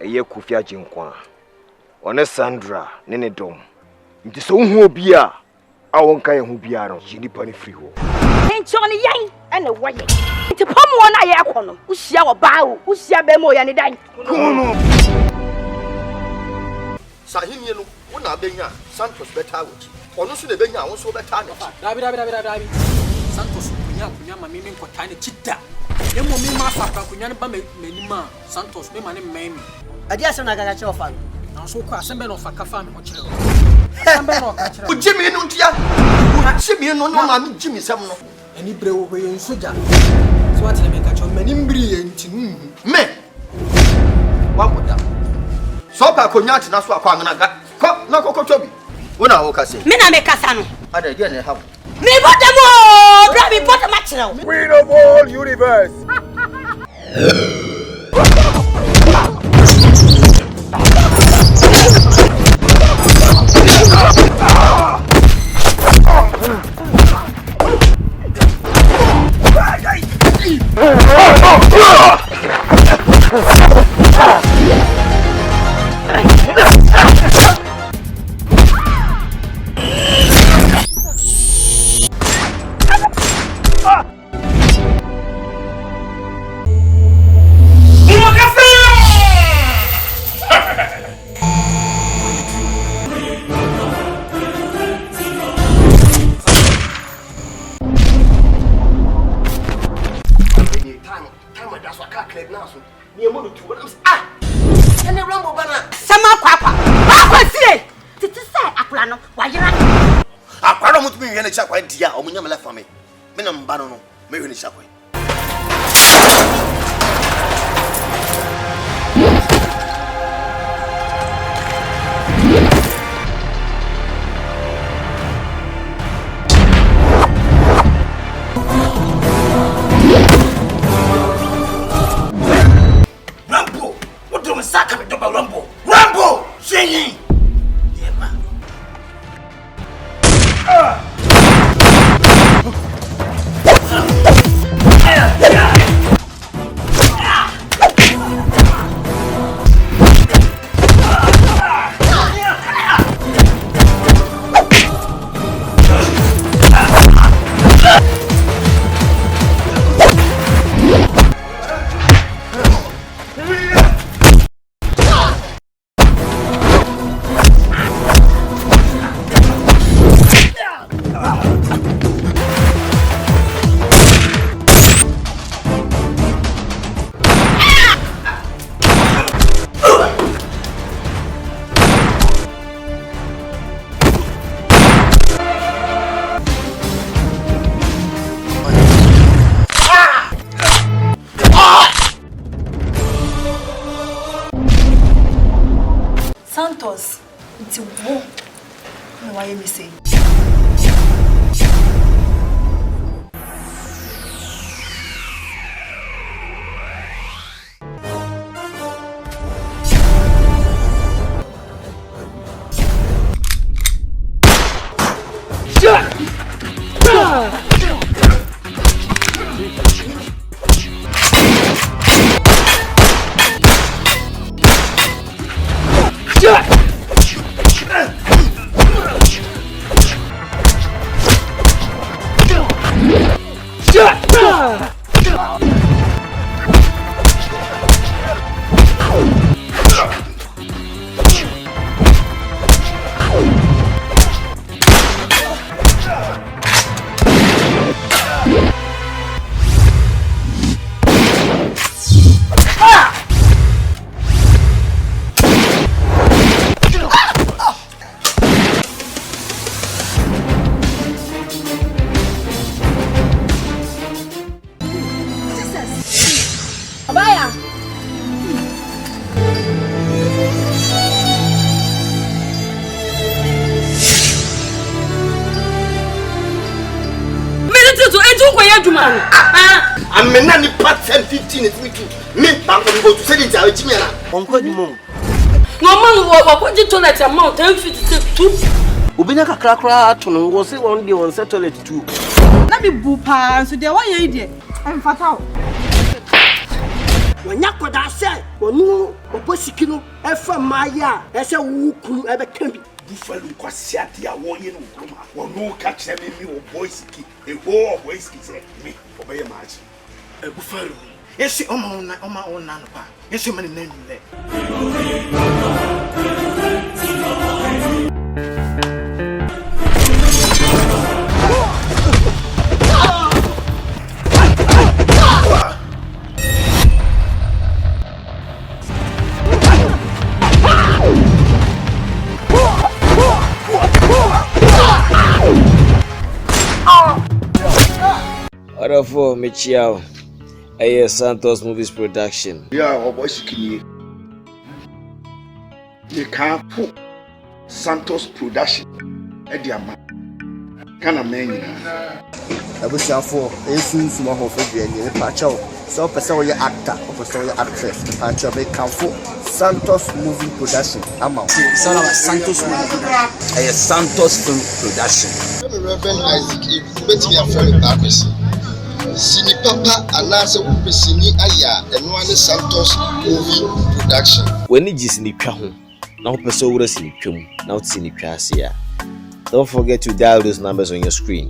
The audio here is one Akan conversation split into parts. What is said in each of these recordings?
eye Kofi Agyenkwa one Sandra ne dom nti so hu obi a wonka ye hu bia no yi nipa ne free ho nti on yen ene woye nti pom won na ye ekono uhia wo baa wo uhia ba mo ya ne dan kono sahimie no wona benya Santos beta wo ono so na benya won so beta ne dabi Santos kunya ma mimi nkota ne chida ye mo mi ma fa kunya ne ba manima Santos me ma ne memi adi asem na gaga che ofa na so ko asem be no fa kafa me ho kire asem be no ka kire o jimi no ntia o jimi no no ma mi jimi sem no ani bre wo hoye nsoja so atele me ka cho mani mbiri ye nti me wa moda so pa konya tina so akwa ngana ga ko na kokoto bi wona wo ka se me na me kasa no ada dia ne ha me botamo bra me botama chiro Queen of all universe chakwa dia o munya mala fami me na mba no me hwe ni chakwa Rambo what do me saka me doba Rambo shenyi yema Santos, it's a war. Why you say? I'm not part 10, 15, it's me too. Me, I'm going to go to say it. I'll Jimmy. I'm going to move. No man, what did you let a mount 1052? Ubinaka cracker to no go say one day on settle it too. Let me boopa, so there why you idiot. I'm fatal. Wanya koda say wonu obosiki no efa maya ese wu kunu ebe kan bi Buffalo kwasi ade a wonye no kroma wonu ka kire me mi boys ki e ho boys ki say me obeye match Buffalo yesi oma ona no pa yesi mani na nle Order for Michiao. Santos Movies Production. Yeah, boys ki ye can put Santos Production ediama kana menyi abushafo esunsu ma hofe bia ni pacho so person we actor or person we actress pacho be kanfo Santos Movie Production ama Santos Movie Santos Film Production. Reverend Isaac bet me a friend back Sini papa anase upesini aya eno ane Santos Movie Production. When you just ni twa ho na person wura sini twam na wo sini twa ase a. Don't forget to dial those numbers on your screen.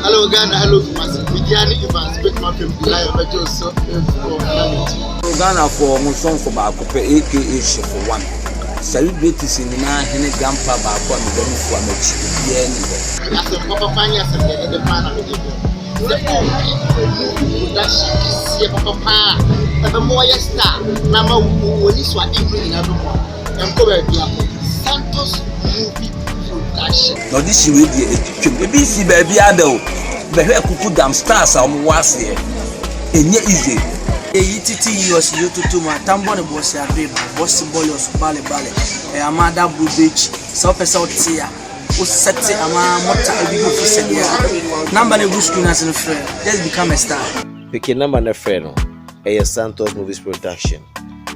Hello Ghana, hello Midiani Evans, bet my film live bejo so Ghana for Musong for back aka for one. Celebrities in na hene gampa ba ko am dem fu amachi bia ni be. As a papa fanya se the plan of the production is papa ebe mo ya star na ma woni so ade na do mo. Em ko ba bia Santos Movie Production. No this we dey etwem ebi si ba bia da o. Be hwe kuku dam stars a mo wase enye easy. Eyi titi yos yotutu ma tambo ne boss ya babe boss boyos bale amada blue beach so pesa otia o sete ama mota ebi go fise dia number ne blue screen as no friend just become a star Pick a number na friend no Santos Movies Production.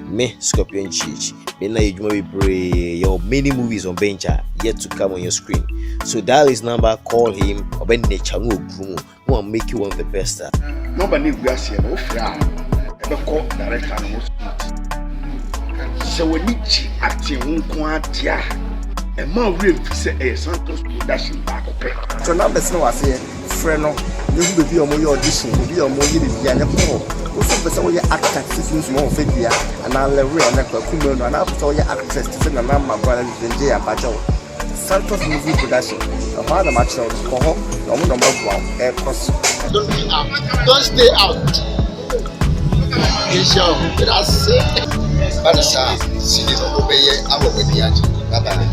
Me Scorpion Chich. Me na you be brave. Your many movies on Bencha yet to come on your screen. So dial his number, call him, or ben nature no groom. Who will make you one of the best star. Nobody we are seeing no fra. Ebe call director no so when you acting nko atia e ma we fi say Santos Production back up. so numbers no ase friend no you be omo your audition be omo yi bia ne ko so person we actor sunsu mo fe bia ana lewe na kwa kume no ana person we actress to na na ma gwa nje ya bajo Santos Movie Production a father match no ko ho no mo no ma cross Don't stay out. Show. That's it. Banasa, see the obey our webinar. Bye.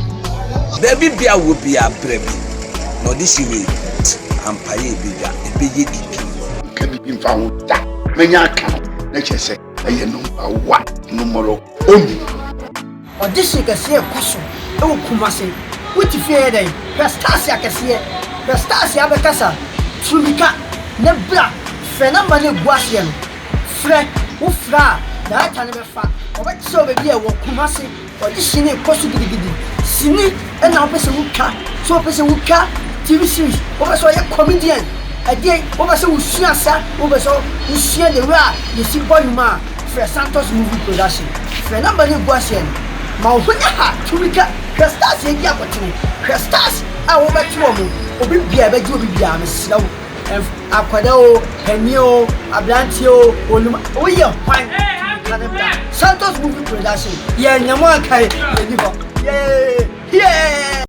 Baby bia wo bia brem. No this way. Ampaye bia e beje kiki. Can be found that many account. Let's say I number 1 numero only. audition kase ekoso e wo kumase wuti fie den Prestasia kase Prestasia be kasa Trumika ne bra fenama ne guasie no fre wo fra da ta ne be fa obetso be bia wo kumase audition ne ekoso gidigidi sini e na opese wuka so opese wuka TV series obeso ye comedian ade obeso usuasa obeso usia de wa ye si boyuma Fre Santos Movie Production fenama ne guasie ma ohunya ha Trumika Prestasia gi abotini Prestas a wo beto mo obi bia be gi obi bia mesra wo akwada o henio ablanti o oluma oye hwan Santos Movie Production ye nyamo akai ye ni bo yeah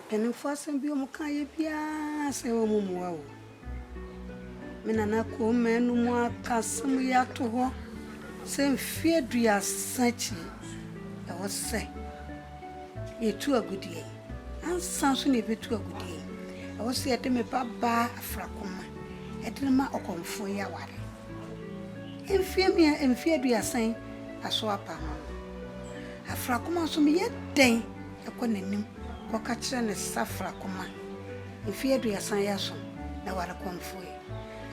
Penny Fossum be Mokaya Pia, say, oh, Mumo. Menanako, man, no more custom yak to her. Same fear, dear, such. I was say, you're too a good day. And something a bit too a good day. I was say at me, Baba, a fracoma. A drama or come for your water. And fear me, and fear, dear, saying, I saw a palm. A fracoma so me yet day, a conning. Ko catcher ne safra kuma ifie aduasa yaso na wala konfoe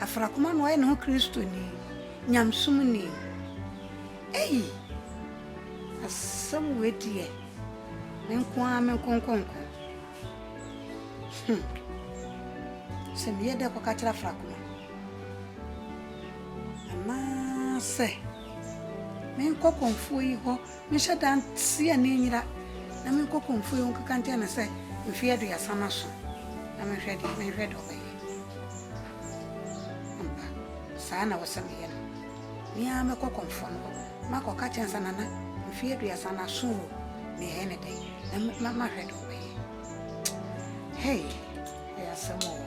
afra kuma no ai no Kristo ni nyamsum ni asam wedie men konkonko se me yeda ko catcher afra kuma ama se men konfoe ho me shadan tia ne nyira na me ko konfu yon kakante na say mfi adu ya sana so na me hwede obaye amba sana wasame ye ni ame ko konfu no ma ko ka chensa na mfi adu ya sana so me hene dai na ma hwede obaye hey ya samo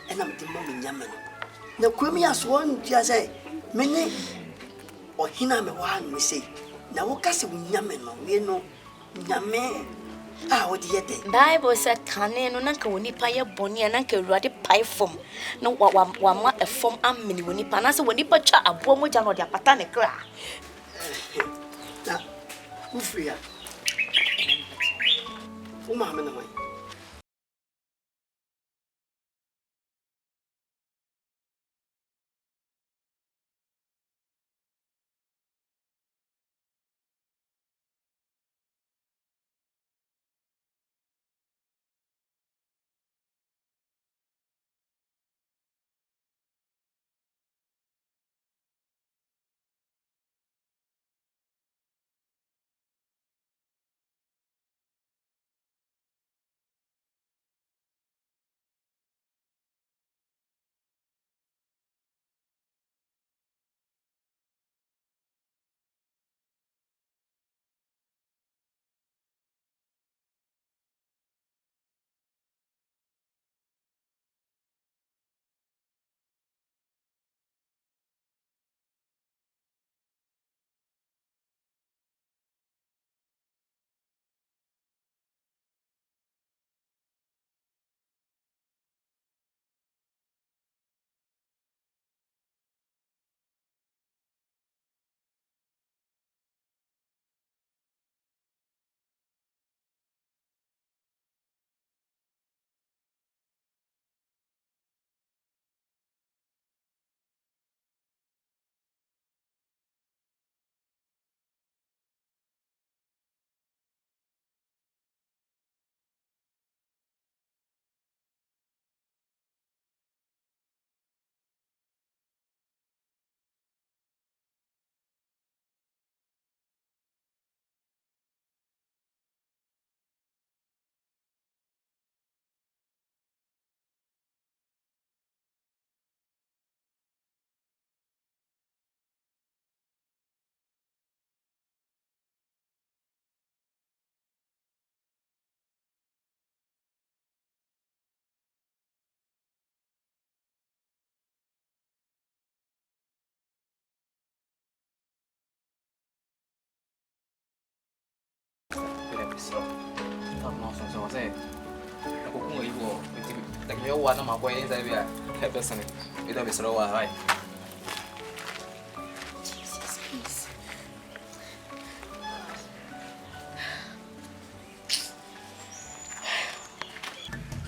and I'm the moment yaman. The Quimmy has one just say, many or Hina me one, we say. Now, what can we yaman, we know Nyame. Ah, what do you think? Bible said, "Kane no nanka woni pa ye boni nanka Awurade pai fom na wa ma efom amini woni pa na se woni pa twa abo mo ja no de apata ne kra." Na, ufria. O ma na mai.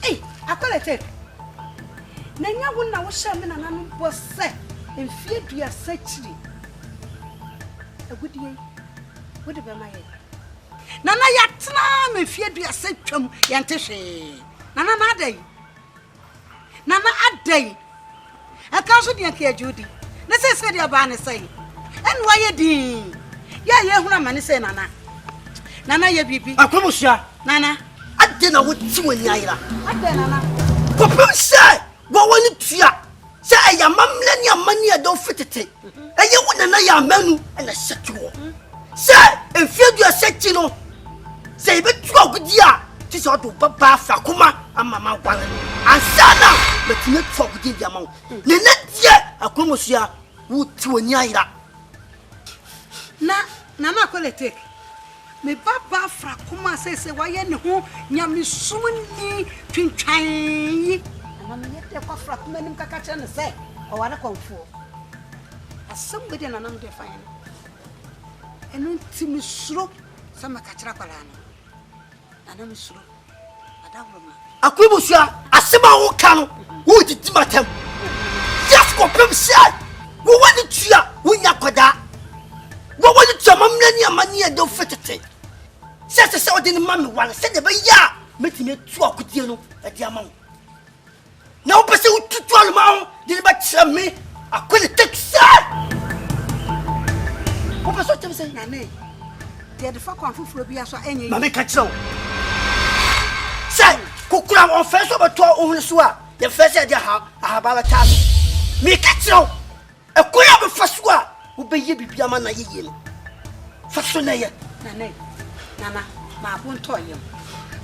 Hey, akolete. Nanya wona wo hye me nananom bo se mfie dua sachiri. Agudie. Wo de be ma ye. Nana yatna me fie dua satwam yente hwe. Nana na adai. Nana adai. Aka so de aka ajudi. Na se de ba ne sai. En wa ye din. Ya ye huna mane sai nana. Nana ye bibi. Akomusia. Nana. Ade na wo ti woni ayira. Ade nana. Kopem say, wo woni tua. Say aya mamle ni amani e do fitete. Eye wona na ya manu na setwo. Say enfie du aseti no. Say be tua gudi a, ti so do baba fa kuma amama gwan. Ansana betime tua gudi dia ma. Ne na die akomusia wo ti woni ayira. Nana akolete. Me baba fra kuma se waye ne ho nyame sumni twintwan ana me yete kwa fra kuma nim kaka che ne se o wane konfo asem de nanam de fan enu ntimi suro sama ka kira kwala no nanam suro adawroma Akwibusua asema wo ka no wo titi matem just kopem say wo wani tua wo nya koda wo wani tua mamle ni amani e do fetete se odi ni mami wan se de be ya metime tu akudie no e dia ma na wo pese wo tutu alma ho de ba chame akole teksa wo pese tem se na ne de de fa kwa fufuro bi aso enye mami ka chiro say kokura on fe so beto ohun so a de fe se de ha ba ta mi ka chiro e koya be fa so a wo be ye bibia ma na ye no fa so na ye na ne Nana, ma bonto yem.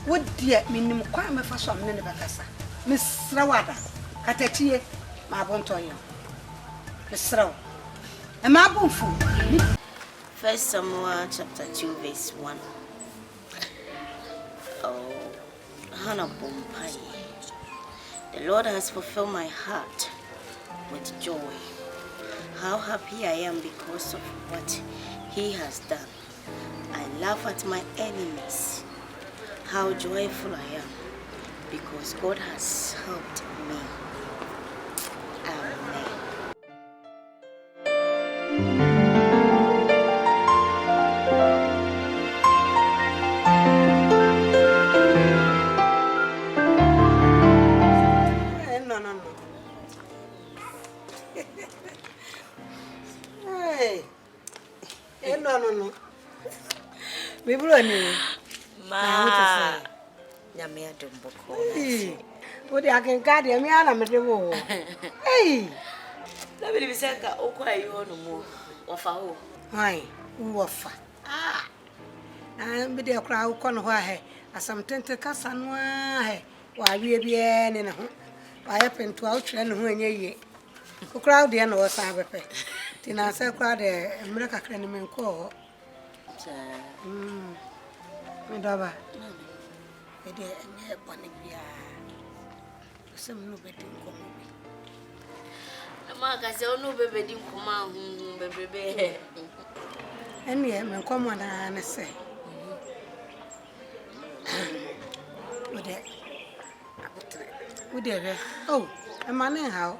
Wo die minim kwa me fa so amne ne bekasa. Misra wada. Katatie ma bonto yem. Misra. E ma bonfu. 1 Samuel chapter 2 verse 1. Hannah Bompai. The Lord has fulfilled my heart with joy. How happy I am because of what He has done. I laugh at my enemies. How joyful I am because God has helped me. Amen. No. We brought Ma. Nyame adomboko. What I can guard me out of the wall. Hey, let me say that okwa you no more. Wafa ho. Why? Wafa. Ah. And be the crowd con why as some tentacles and why we be in a home. I happen to outtrain when ye crowd the end was I pay. Tina said, crowd a America cranium call. Medaba. We did a bonibia. Some no betting come. The mark I say, no baby didn't come out, baby. And yet, my common and say, Would there? Oh, a man in how?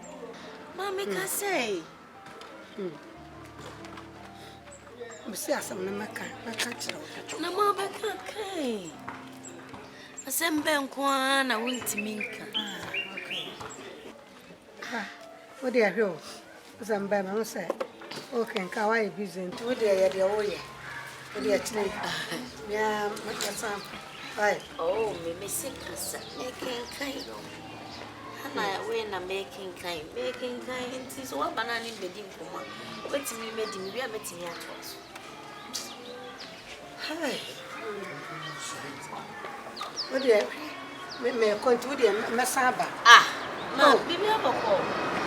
Mammy can say. We see some Namaka, I catch you. No more back. A semben kwan, I went to Minka. What dear hill? Some Bama said, okay, Kawaii busy. What dear, dear, oh, yeah. What dear, yeah, make your son. Oh, me missing us, making kind. And I win a making kind. It is one banana in bedding for one. Wait till me made him, we are meeting at us. Hi. What dear, may I continue Massaba? Ah, no, be me a boko.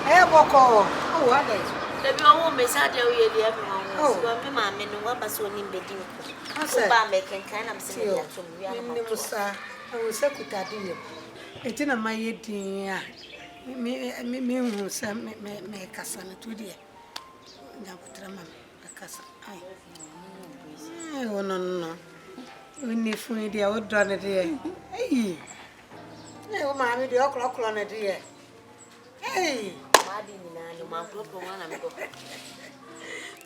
Eh, boko. Oh, what is the old Messada, everyone. Oh, my men, what was one in bedding. I said, making kind of saying, I will say, could I do? It's in a my dear. Me who sent me Cassan to dear. Now, a castle. Oh, no. We need for me, dear old daughter, dear. Hey, no, mammy, the o'clock on a dear. Hey, I didn't know my group one. I'm going.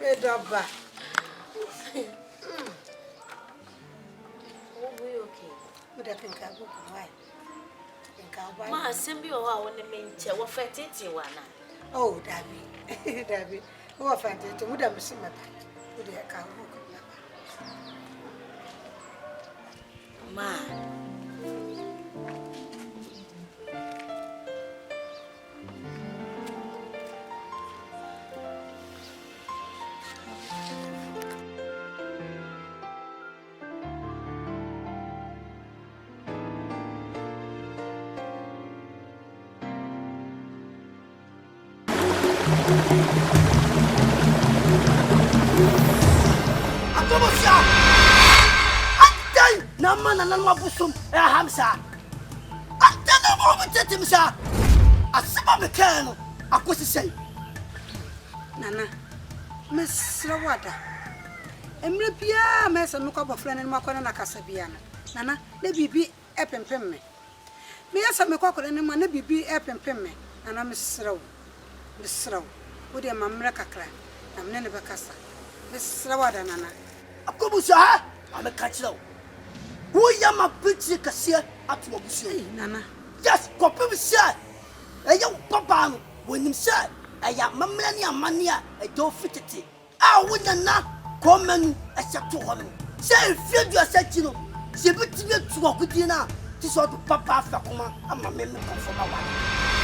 Red dog. Okay. But I think I will why. Ma, send me over on the main chair. What fat it you wanna? Oh, Dabby, Dabby. Oh, fancy to would have seen my pie. Would I come? Ma. Namana nama busum hamsa. Atana mo bitimsa. Asaba mekano akosi sei. Nana. Mesra wada. Emre bia mesa no kwa bofra ne makwana na kasabia na. Nana, na bibi epempem me. Me yasa me kwakora ne ma na bibi epempem me. Nana mesra wo. Mesra wo. Wo de mamra kakra. Na me ne bekasa. Mesra wada nana. Akobusa ha? Amekachira wo. Who yama picture kasia at Mobusi? Nana. Yes, Copy said. A young papa, when him said, a young mamania mania, a door fitted. I wouldn't not come except to him. Say, feel you said, you know, she put me to walk with dinner. This sort of papa Fakuma, and my memory from my wife.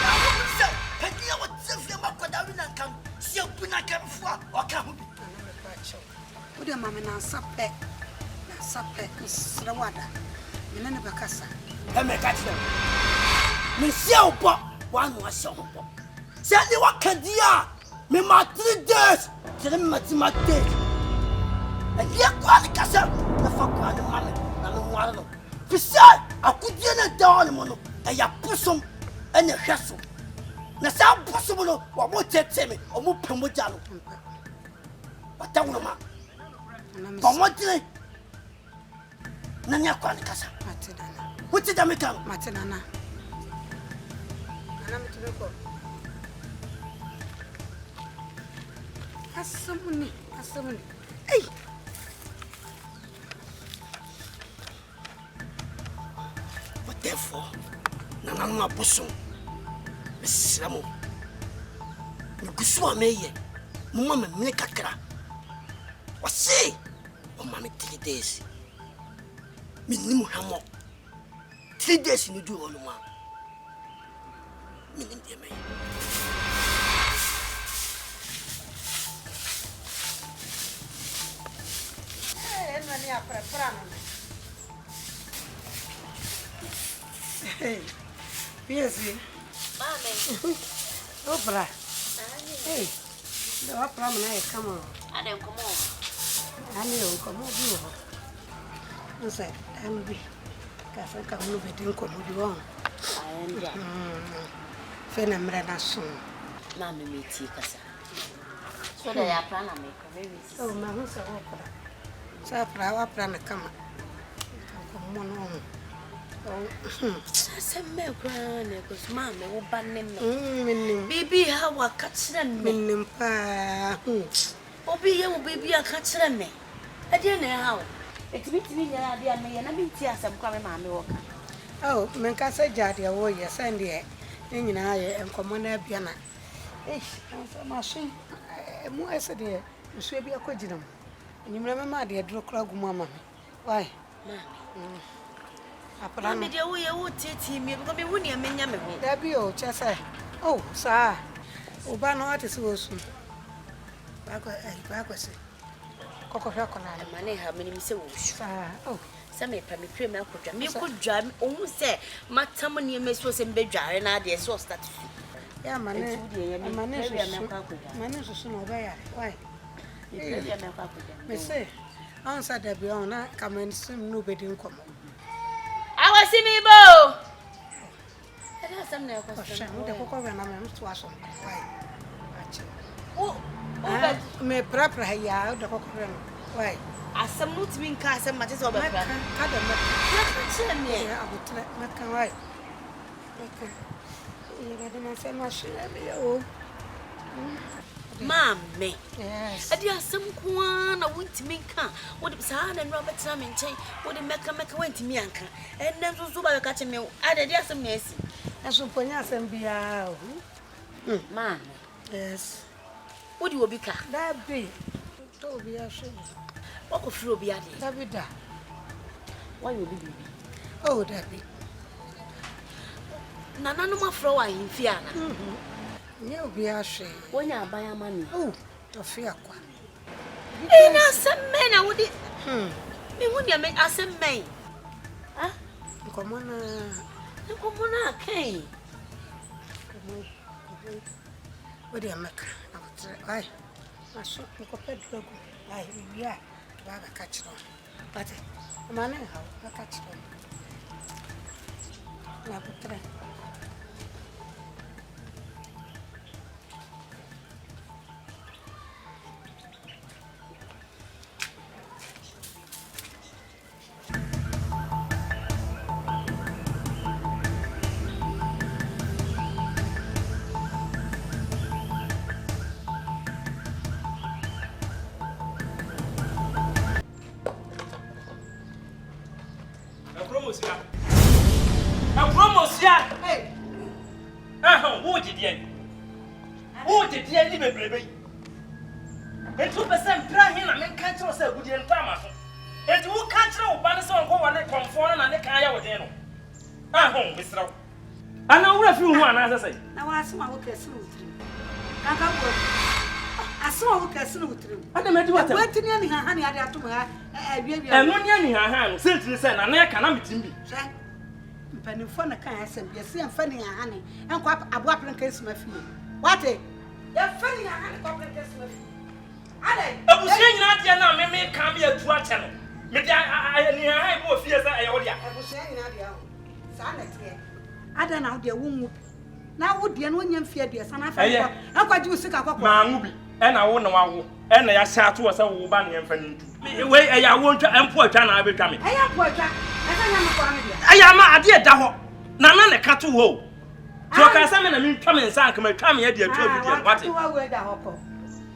I would say, Penny, I would say, Makadavina come, see a pinaka for or come. Put your mamma and supper. Supper is Rawada. Nana Bacassa. I may catch them. Monsieur Bob, one was so. Say you what can dia? Me my 3 days. Tell them my days. And yet, what the castle, the fuck, the money, and the one. Fisa akudie na down mo no eya posom ene hweso na sa posom no wo mo tete me o mo pemo ja no watawo ma pomodire na nya kwa kasa matinana wuti da me kan matinana ana mitubeko asamuni hey therefore nana no abosom mesramo ngusu ameye mama me kakra wase o mama 3 days minimum hamo 3 days ni du oluma minimum de me nani apra no hey piesi mame opra hey do apra mo na e kama ade nkomo ani nkomo bi ho nse ambi ka fa ka mo beti nkomo bi ho ayenda fe na mra na so na me meti kasa so da ya apra na me ko me wi oh ma ho so opra sa apra na kama nkomo no Semme grande cos mama wo banem no bibi ha wa ka kire me menim pa obi ye wo bibi aka kire me e de na ha wo etimi nya ade ame ye na bi ti asem kwa me mama wo ka oh men ka se jade wo ye sande e nyina ye enkomo na bia na ma so mu ese de nsu bia ko ginam enyimra me ma de dro kra gu mama me why apara me de wo ye wo tete mi because me woni amenya me ho da bi o chese oh sa oba no ate se wo su ba ko se koko hwa kona na mane ha me ni se wo su sa oh se me pa me pre me akodwa me kodwa ohun se matam ne me so se mbedware na de so start ya mane so no ba ya why me say on sa da bi on na kamen sim no bedi nkomo Awasimibo. Ada sam na ko so. Mo de kokko na me mtu aso. Why? Me prapra ya de kokko na. Why? Asam no timi nka asam mate so ba pra. Ka da me. Ka me ya abutre. Me kan why? Okay. Ye ga na se ma shira me o. Mame. Yes. Adi asam kwa na wuntimi nka. Wo de sa na nwa betra me nchen. Wo de meka wuntimi anka. Enen so ba ka che me. Adi de asam na esi. Eso ponya asam bia o. Mame. Yes. Wo di obi ka? Da be. To obi asho. Wo ko firi obi ade. Da be da. Why obi bibi? Oh, da be. Nana no mafro wa himfi ana. Nye obi ashe. Wonya abaya mani. Oh, tofi akwa. Ina semme na wodi. Me wodi ame asemme. Ah? Nkomona kai. Wodi amaka. Ai. Aso ko pedro. Ai, bia. Ba ka kachiro. Bate. Mane ha, ka kachiro. Na putre. Promosia. Hey. Who did you? Who did you live in baby? And 2% try him and make catch us a good and farmer. And who catch no Banison go on a conform and a kaya with them. Mr. I know what you want, as I say. Now I saw my okay smooth. I saw okay smooth. I don't know what honey I had to my and one year in her hand, since you said, and I cannot be Timby. Penny for the kind of yes, I'm funny honey, and quite a wapping case my feet. What a you're funny honey, case my feet. I was saying, not yet now, may come here to a channel. Me dia ni ha bo fie sa ayo dia. Abusia nyina dia ho. Sa na tie. Ada na wo dia wo nwu. Na wo dia no nyam fie dia sa na fa. Akwaji usika kwakwa. Ma nwu bi. E na wo na wawo. E na ya sha to sa wo ba na yemfa ni ntu. We e ya wo ntwa empo atwa na abetwa me. E ya po atwa. E sa nyam kwa me dia. Aya ma ade da ho. Na na ka to ho. So ka sa me na me ntwa me nsa anka me twa me ya dia to bi dia wate. Wa we da ho ko.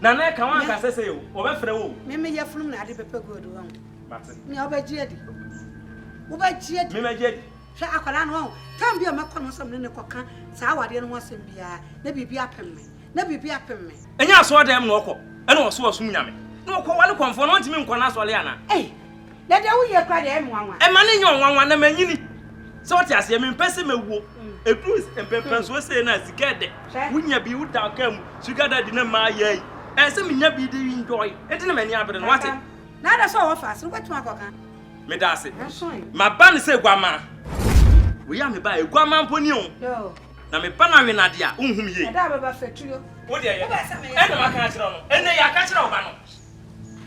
Na na ka wan ka sese yo. Obefre wo. Me ya fulum na ade pepe godo ho. Mate. Ni obaji adi. Obaji adi. Me ma jedi. Hwa akwala no ho. Tam bia makọ no sam ne koka sa awade no ho asem bia na bibia pemme. Na bibia pemme. Enya so dem no okọ. E na oso osum nyame. Na okọ wale konfo no ntimi nkọ na so le ana. Na de wo ye kwa de emwanwa. E ma ne nyon wanwa na manyini. So what ase me mpese mewuo. Edu empempen so se na sikede. Wunya bi wuta kam sugar daddy na ma yai. E se menya bi de enjoy. E de na mani abere no wate. Na da so wo fast no kwatuma koka. Me da ase. Ma ba ne se guama. We ya me ba eguama mponi o. Yo. Na me pa na we na de a unhum ye. E da baba fetuyo. Wo de ye. E na ma ka kire no. E na ya ka kire wo ba no.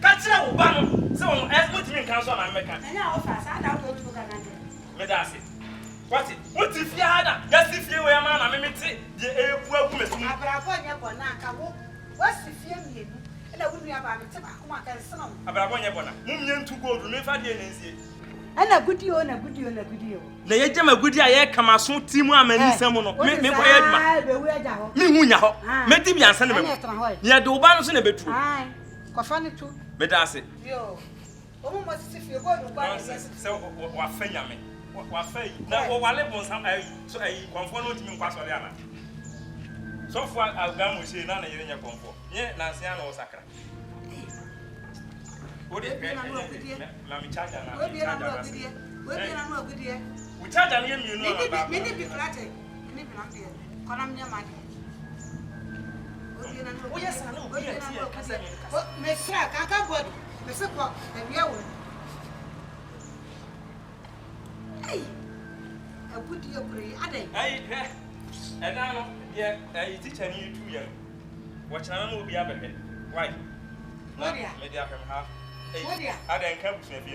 Ka kire wo ba no. Se wo e mutimi kan so na me ka. Enya wo fast ada wo tu ka gande. Me da ase. What it? What if you had a yes if you were a man, I mean, the air poor woman. Abrabonia Bonaka, what's the fear me? And I wouldn't have a tobacco and some. Abrabonia Bona, Mumian to go to never did. And a good deal, and a good deal, and a good deal. Nay, Jam a good year, come as soon Timur and someone. Make me Munya, make him your son. Near the Obanos in a bit. Aye, Cofani too. Medasi. Yo, almost if you're going to so what Fayame. What say? Now, what levels am I? So I conform to me, Quasoliana. So far, I've gone with you, none of your comfort. Yet, Nanciano Sacra. Would it be a Mammy Charger? We charge on him, you know. Many be flattered. Many be not there. Columnia money. Oh, yes, I know. Miss Slack, I can't go. Miss O'Clock, and you will. Hey, a good deal, Ade. And now, yeah, I teach you 2 years. What I will be up ahead. Why? Maybe I can have. I don't come to me.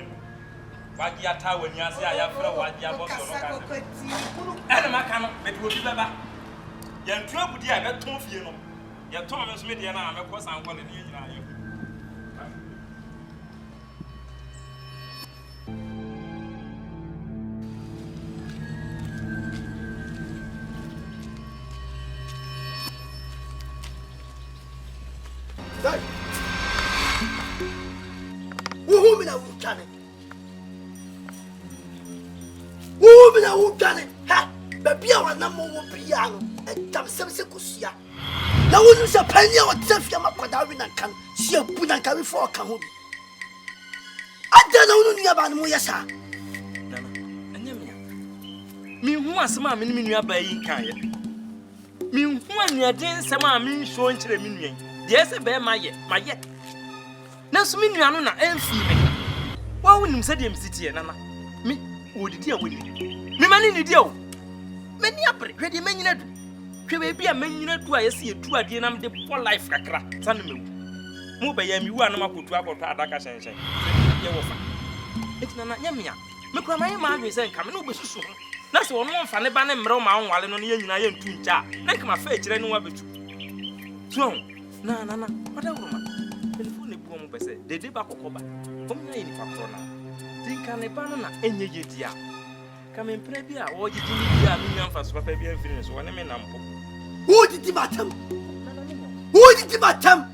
What you are tower, you say I have for what you are also. And I cannot, but will be better. You're trouble, dear, but 2 years. You're Thomas Media, and I'm of course I'm calling you. Ha! Baby, I want no more piano and come some secusia. Now, when you say penny or Tefia Mapadawin and can see a Buddha carry for a Kamubi. I don't know about Muyasa. Me who was some minimum by Kaya. Me who are doing some mean showing to the minion. Yes, a bear my yet. Now, so many are not female. Why wouldn't you say him city and me? Would you deal with me? Me money in the deal. Many up, ready men in it. Be a man in it. I see a 2 at the end of the poor life. Son of me. Move by you are not good to have a Daka Sensei. It's not Yamia. Look at my man is coming over soon. That's one funny banner Roma while in the end I am too jar. Like my face, I know what to do. So, no, what a woman. Telephone poem per se, the debacle. Only in Patrona. Think an a banana any year. Come in Prebia, or you didn't for swap a beer finish one man. Who did the matam? Who did the matam?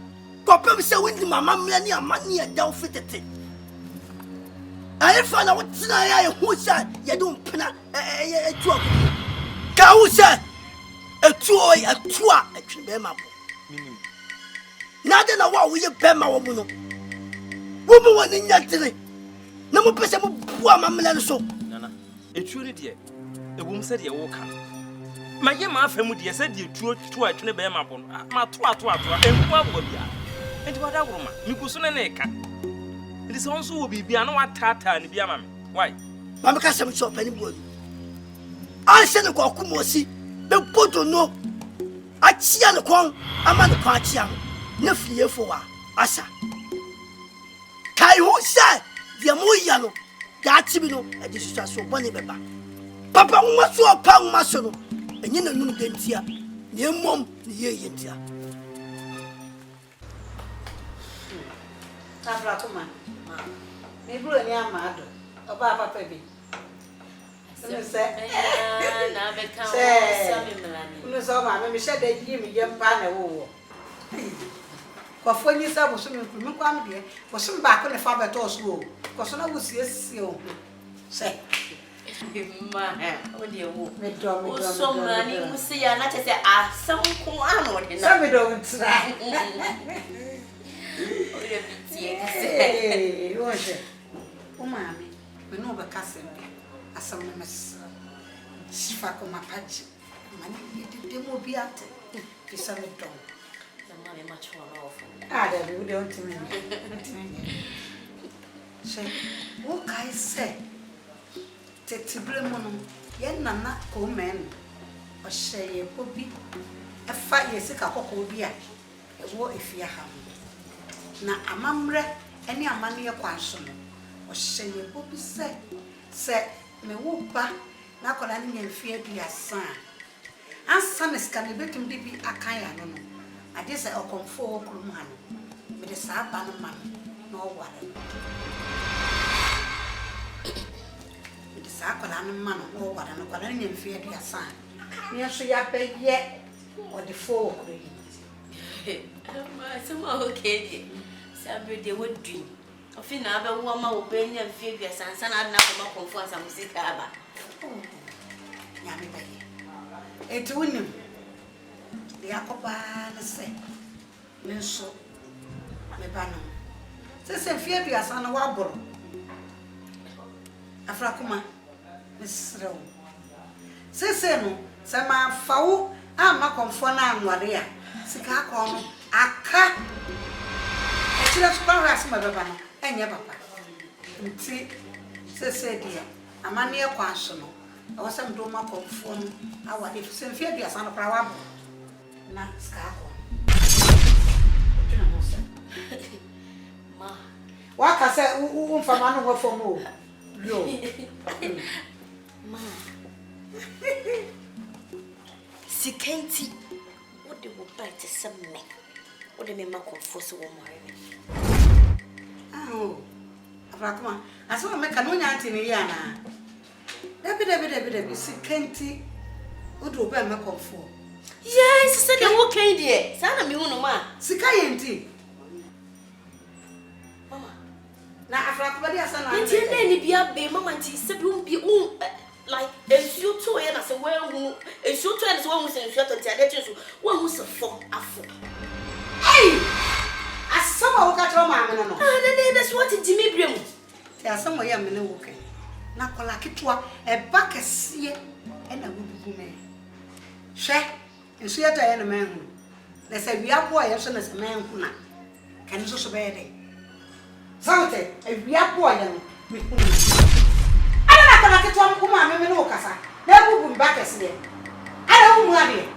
Papa so with my mamma and your money and down fitted. I found out who said you don't pin a truck. Causa a toy, a toa, a tribema. Nothing of what we have Bema woman. Woman one in yesterday. No more person poor mamma so. Nana, a truly dear. The woman said you walk. My young family said you two at Bema, my twat, and what will be. And what a woman, you could soon an it is also will be no tata and be a mammy. Why? Mamma Cassam shop any wood. I send a cocumosi, the photo no. I see on the corn, I'm on the party. No fear for Asa. Kai who said dia mo ya no ya tibi no e de situation bone beba papa uma so pa uma so no enye na num dentia ne mom ne ye yentia Tabra kuma me bro ni amado oba papa bi na be kan so me mlani no so ma me she da yi me ye mpa na wo kwa foni sa bo so me kwa me de bo so ba ko ne fa be to so o ko so na wo sie o se ma o de wo me do so mlani wo se ya na che se asam ko ano de na me do ntra o de bitie se o je o ma me no ba kasem asam na mes sifa ko mapaji mani de mo biate pisa me do na me macho na ofu da we don't me say wo kai se tetibre mo no ye nana ko men o sheye obi e fa ye sika kokko obi a e wo efia ha na amamre eni amane ye kwanso no o sheye obi se me wo ba na kola ni nyamfie aduasa ansa me ska me betum de bi akan ya no ade se okomfo okrum ha no me de sa ba no man no ware me de sa kola no man no ware no kola ni nyamfie aduasa me so ya beye o de fo okru ma so ma okay sabe de wodui ofina abe wo ma wo be nyamfie aduasa sana na ko ma komfo asa musika aba nyame baye etu unim de akoba na se menso me bano se fie aduasa na wa boro afra kuma mesrew se no se ma fawo ama komfo na anware a sika akọ no aka ekira super ras ma beba no enye papa nti se dia amane e kwaso no awasam do ma komfo no awade se mfie aduasa no pra wa bo na sika akọ ma waka se umfama no wo fomo yo ma sikenti what the wo bite semme what the me ma komfo so wo mare me Abrakuma aso me kanu nya antini ya na Dabi sikenti odo ba me komfo yes se de wo kan die sana me hunu ma sika yenti mama na afrakuma dia sana nti na ni bia be mama nti se bi like ensuo to ye na se we hu ensuo to ye na se we hu se ensuo to nti ade tso we hu se fo afo hey asama wo ka tro ma me no that's what it me brem ya asama ya me ne wo kan na kola kitwa e ba kese e na gugu me hwe ensuo ta ye na me hu na se wi abo ye so na se me hu na kan so be de saute e wi abo ye no me hu ala na kola kitwa mo kuma me ne wo kasa na gugu ba kese ala hu mu ade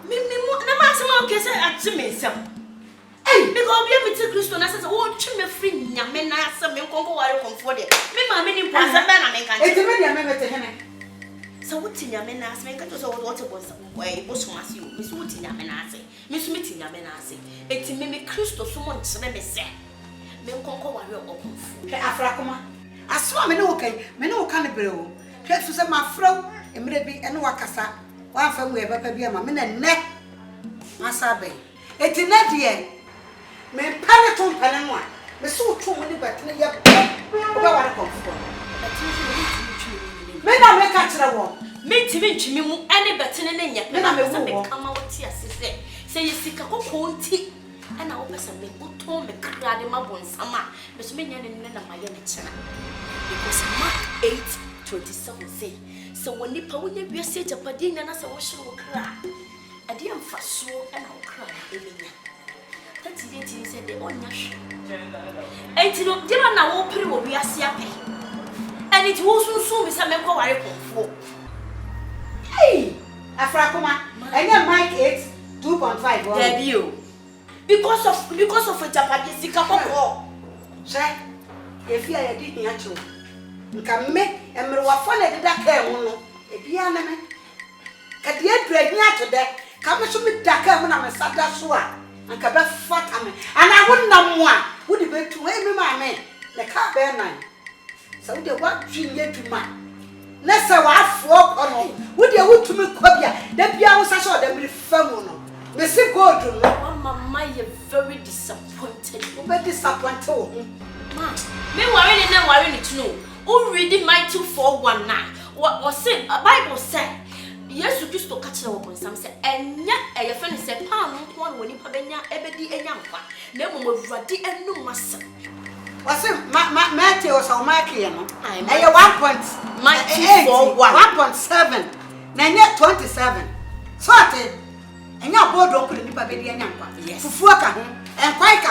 me na ma se ma kese atime nsam because we have to Christo na says oh chime free nyame na asem nkonko ware komfo de me ma me ni mpo asem be na me kan e me dia me mete hene so wuti nyame na asem nka to so what bonsa bo so mase o me so wuti nyame na ase me so meti nyame na ase eti me Christo so mo nkyere me se me nkonko ware komfo ke afrakoma asoma me ne wo kan bere o hwe fu se ma fraw emre bi ene wakasa wa fa mu e papa bi ama me na ne masa be eti na de me pane to pane no a me so to mo ni batene ya o ba ware komfo me na me ka kire wo me ti me ntwimi mu ene batene ne nya me na me wo kama woti asese se yesika kokko nti ana wo pesa me uto me krade mabonsama me so me nya ne na maye ne kira because Mark 8:27 say so when nipa wo nya wiase japade nya na se wo hye wo kra ade amfaso ana wo kra e menya that is said the on yash enti no de na wo pere wo wiase ape and it wo sunsun me se me ko ware konfo hey afrakoma enya Mike 8:2.5 debio because of japade sika kokko se If you are digging at you, can make and me wa fun at that care, if you are me. Can you drag me out to that? Come to me, Daka, when I'm a Sata Swa, and Cabba fat me, and I wouldn't know one. Would it be to every man, the car bear nine? So the what dream yet to man. Let's say what walk on. Would you want to me, Cobia? Then be I saw them with Famono. Missy go to know. Mamma, you're very disappointed. Very disappointed. Me worrying and worrying to know. Who reading my 2:4:19? What was said? A Bible said. Yes, you just to catch up some say, and yet a friend said, Pound one when you have any ebony and young one. Never will ready and no muscle. Was it Matthew or Salmakian? I 1 my 1.7. Then yet 27. Sorted. And your board don't put any baby and young one. Yes, Fuka and quite.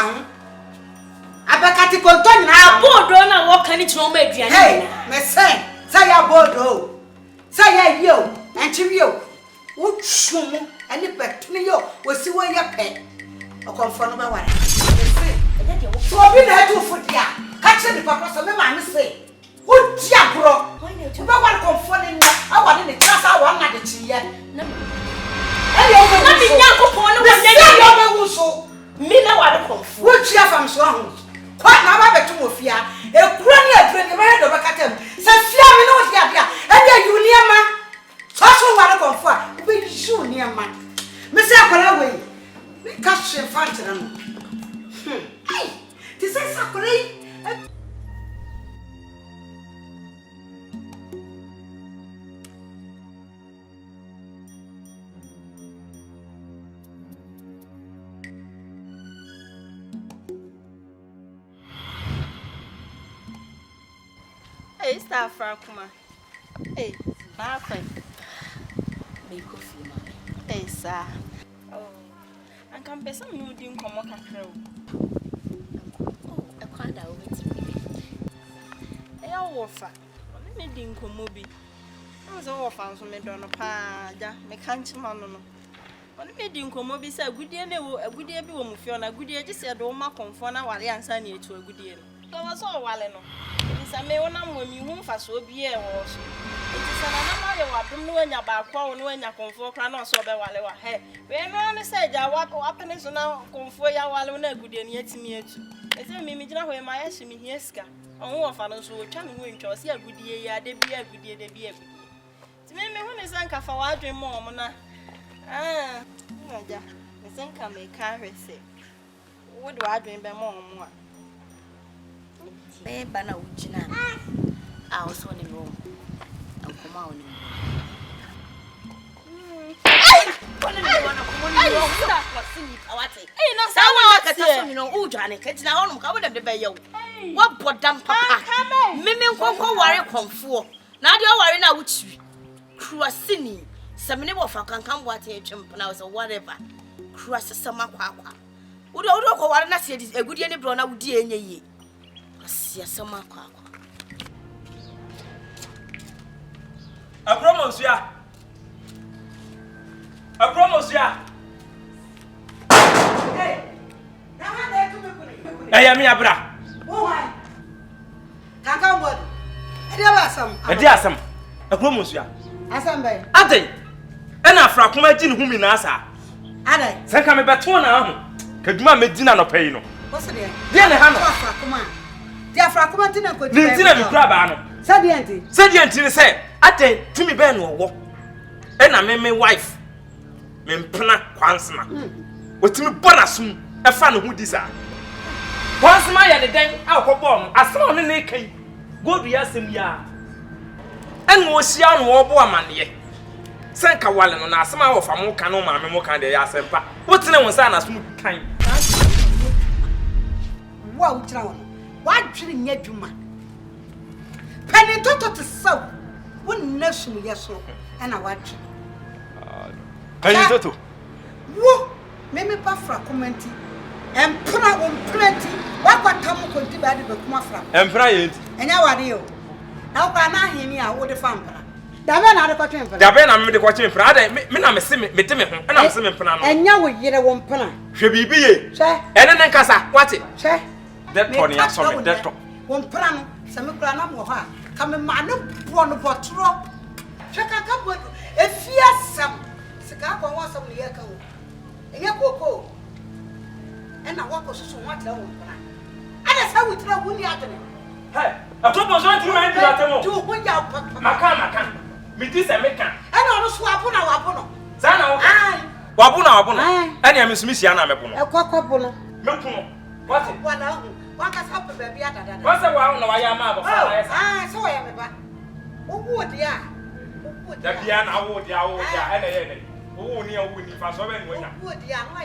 I bet I take on our board don't walk any to make you. Hey, Miss Say your board. Say you and to you. Would show and the back to you will see where your pet or confront my wife. So I've been there for dear. Catching the purpose of the man say, would Jabro? You don't want to confront him. I want in the class. I want at the tea. Mina wa de konfu wo tia fam so ahu kwa na ba betu ofia e kura ni adre ni ba do bakatem se fia mi no dia dia e dia uniema so so wa de konfu a be yu uniema me se akwara we me ka hwe fantere no ai ti se sakore Hey, Star Frankuma. Hey, my friend. Make coffee, mommy. Hey, sir. Oh, and can be some new thing come on control. Oh, I can't out with me. Hey, I'll offer. Let me think of movie. I was all fans from Medona ja, me can't man. Let me think of movie. Say, good day, a good day, be woman, Fiona, good day, just said, oh, my comfort, while I answer you to a good day. That was all while I know. I may want to when you won't fast so be a horse. It is another matter of doing about calling when you comfort cranos or the while I had. When I said, I walk happiness now, comfort your while on a good and yet me too. I said, Mimi, where my ass me here, Ska. On one fellows who can win to see a good year, they be a good year, they be a good year. To me, when is Uncle for our dream, Mona. Ah, yeah, I think I may carry say. What do I dream by more? Bana ujina. I was on the room. And come out. What bodam papa? Mimi nkonko ware konfo. Na de ware na wuchi. Kruasini. Semene wo fa kankan boate etwem na so whatever. Kruase sama kwakwa. Wo do ko ware na se egudie ne bro na wudi enye yi. Asia sama kwakwa. Apromosia. Apromosia. Hey. Na ha na tu me kuni. Eya mi abra. Wo why? Kankan bod. E dia ba asam. E dia asam. Apromosia. Asam bai. Adai. E na afra koma gi ne humi na asa. Adai. Se ka me beto na ho. Kaduma me di na no pay no. Wo se de? Dia ne ha no. Afra koma. Dia afra koma ti na ko ti. Ni ti na mi kura ba no. Sadianti. Sadianti ne se adai tumi be no wo. E na me wife. Me mpena kwansema. Otimi bonasum e fa no hu di sa. Kwansema ya de den akobọ no. Asema no na kan. Godu ya asem ya. Enwo hia no wo bo amane. Senka wale no na asema wo fa mo kan no ma me mo kan de ya asempa. Wo tene won sa na asum kan. Wa utira won. Wa dwiri nya dwuma. Pani toto te saw. Won nasum yeso na wa dwi. Pani toto. Wo meme pa fra komenti. Empra won plenti. Wa kwatam konti ba de bekuma fra. Empra yenti. Enya wade yo. Na kwa na ahini a wo de fa mpra. Dabe na de kwatwe mpra. Dabe na me de kwatwe mpra. Ada me na me se me de me ho. Na me se me mpra no. Enya wo yire wo mpra. Hwe bibi ye. Hwe. Ene ne nkasa. Wate. Hwe. Detto ni aso me detto. Won prano, some grana moha, come a man of one botro. Check a couple, a fearsome. Cigar was some year ago. And your cocoa. And I walk also so much. And that's how we tell Winnie Anthony. Hey, I told you to mind that. Do when you're Macan. Me this I make. And I was swapping our bono. Zana, Aye. Wabuna, and I'm Miss Missiana Mepuno. A quacopono. Mepuno. What? One can help a baby at that. What's the one I am about? Ah, so I am about. Oh, would ya? The piano, would ya, and oh, near Winnie Fasoven when you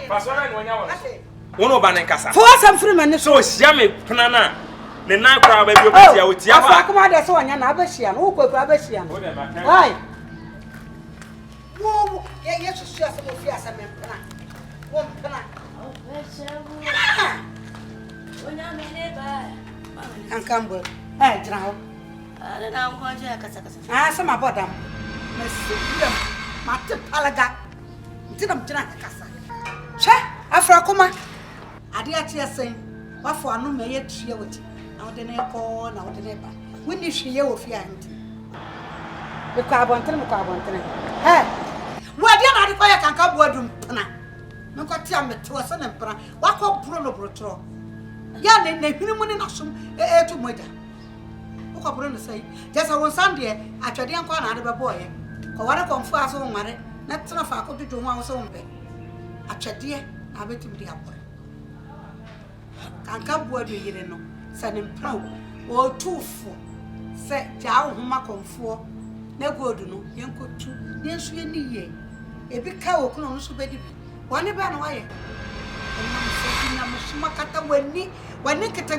Fasoven when you was. Uno Banancasa. For some freeman, so Siame Panana. The night crowd baby with Yama. Come on, that's one, and Abashian, who could Abashian. Why? Whoa, yes, you share some of your some empana. One pana. And Campbell, I drown. I don't know what you're saying. Ah, some about them. Mate Palaga. Did them drink a cassa. Che, Afracoma. I dare say, what for no may yet share with you. Now the neighbor, now the neighbor. When did she yell of your auntie? The carbon, hey, what do you not require can come word pana? No got yam to a son and pana. What called Bruno Brotro? Yan and they pin him in awesome to Moida. What can Bruno say? Just on Sunday, I tried young corner out of a boy. Or what I come for us on money, not enough I could do one own bed. I tried dear, I bet him the apple. Can come word you know, send him proud or 2 4. Say, Jow, whom I come for. No good, no, young could too. Yes, we need a big cow, close to baby. One about away. And I'm Sumakata when Nick kitten,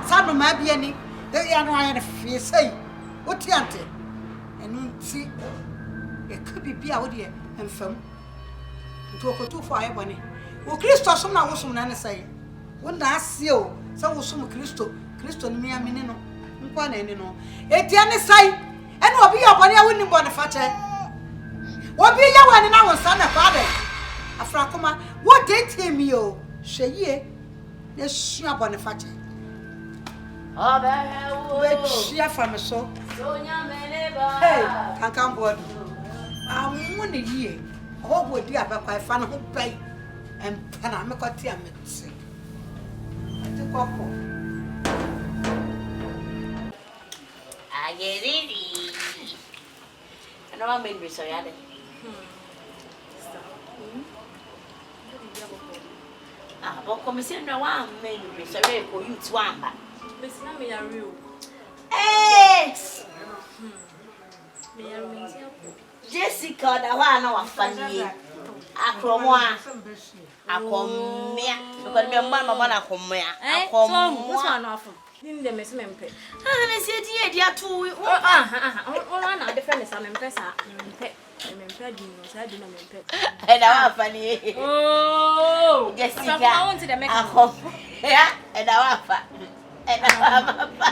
son of my biany, the young iron fear say, what yante? And see, it could be out here and film. To a two fire bunny. Well, Christo, some now was some nana say. When I see you, so was some Christo, me a minino, one and no. Etienne say. And what be your bunny? I wouldn't want to fetch it. What be your one and our son and father? Afrakoma, what did him you? She yes, she are bonny fetch it. Oh, she are from a so. Hey, can come board. I'm 1 year. Oh, would dear, but I found who pay and Panama tea. I get it. I know I'm being sorry. Ah, but come see no one made me sorry for you to one. Miss Nami are real. Yes. Jessica, the one of funny. Akromwa. Akomia. Because my mama akomia. Akomia. Nim dem ese mempe. Ah, na se die dia to. Oh, na different is mempe sa. Mempe di no, sa di na mempe. E da wa funny. Oh. Jessica. I want to the make. Akom. Ya, e da wa fa. E da wa.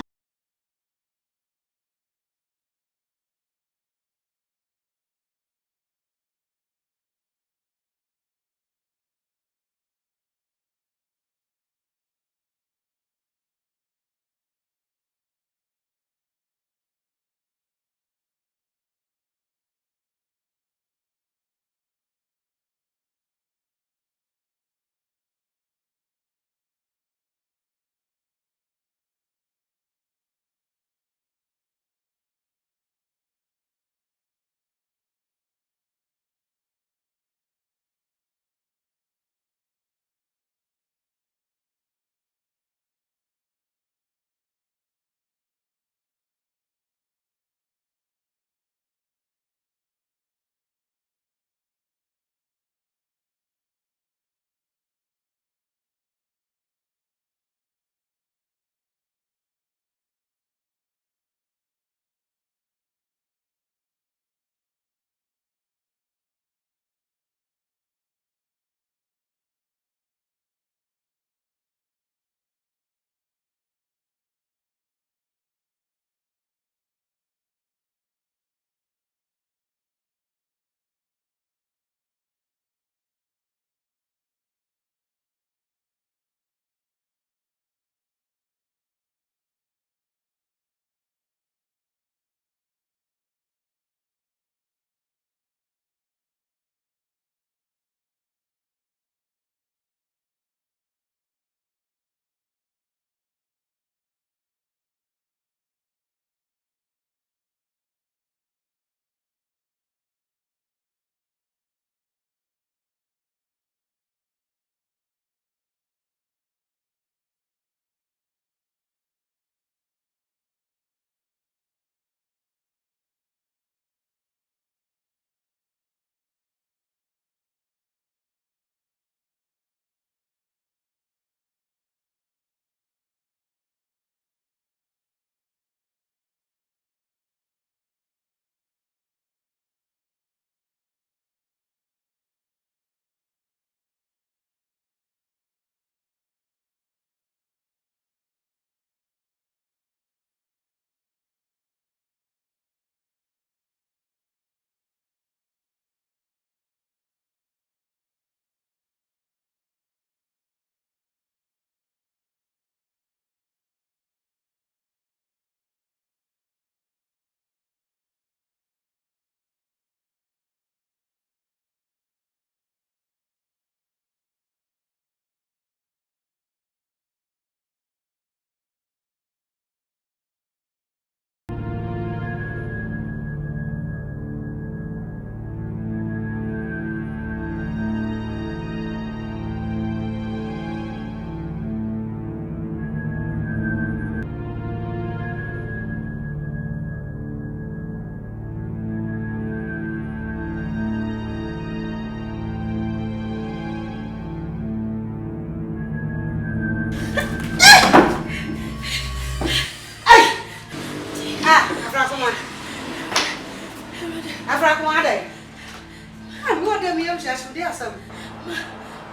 jam just there some.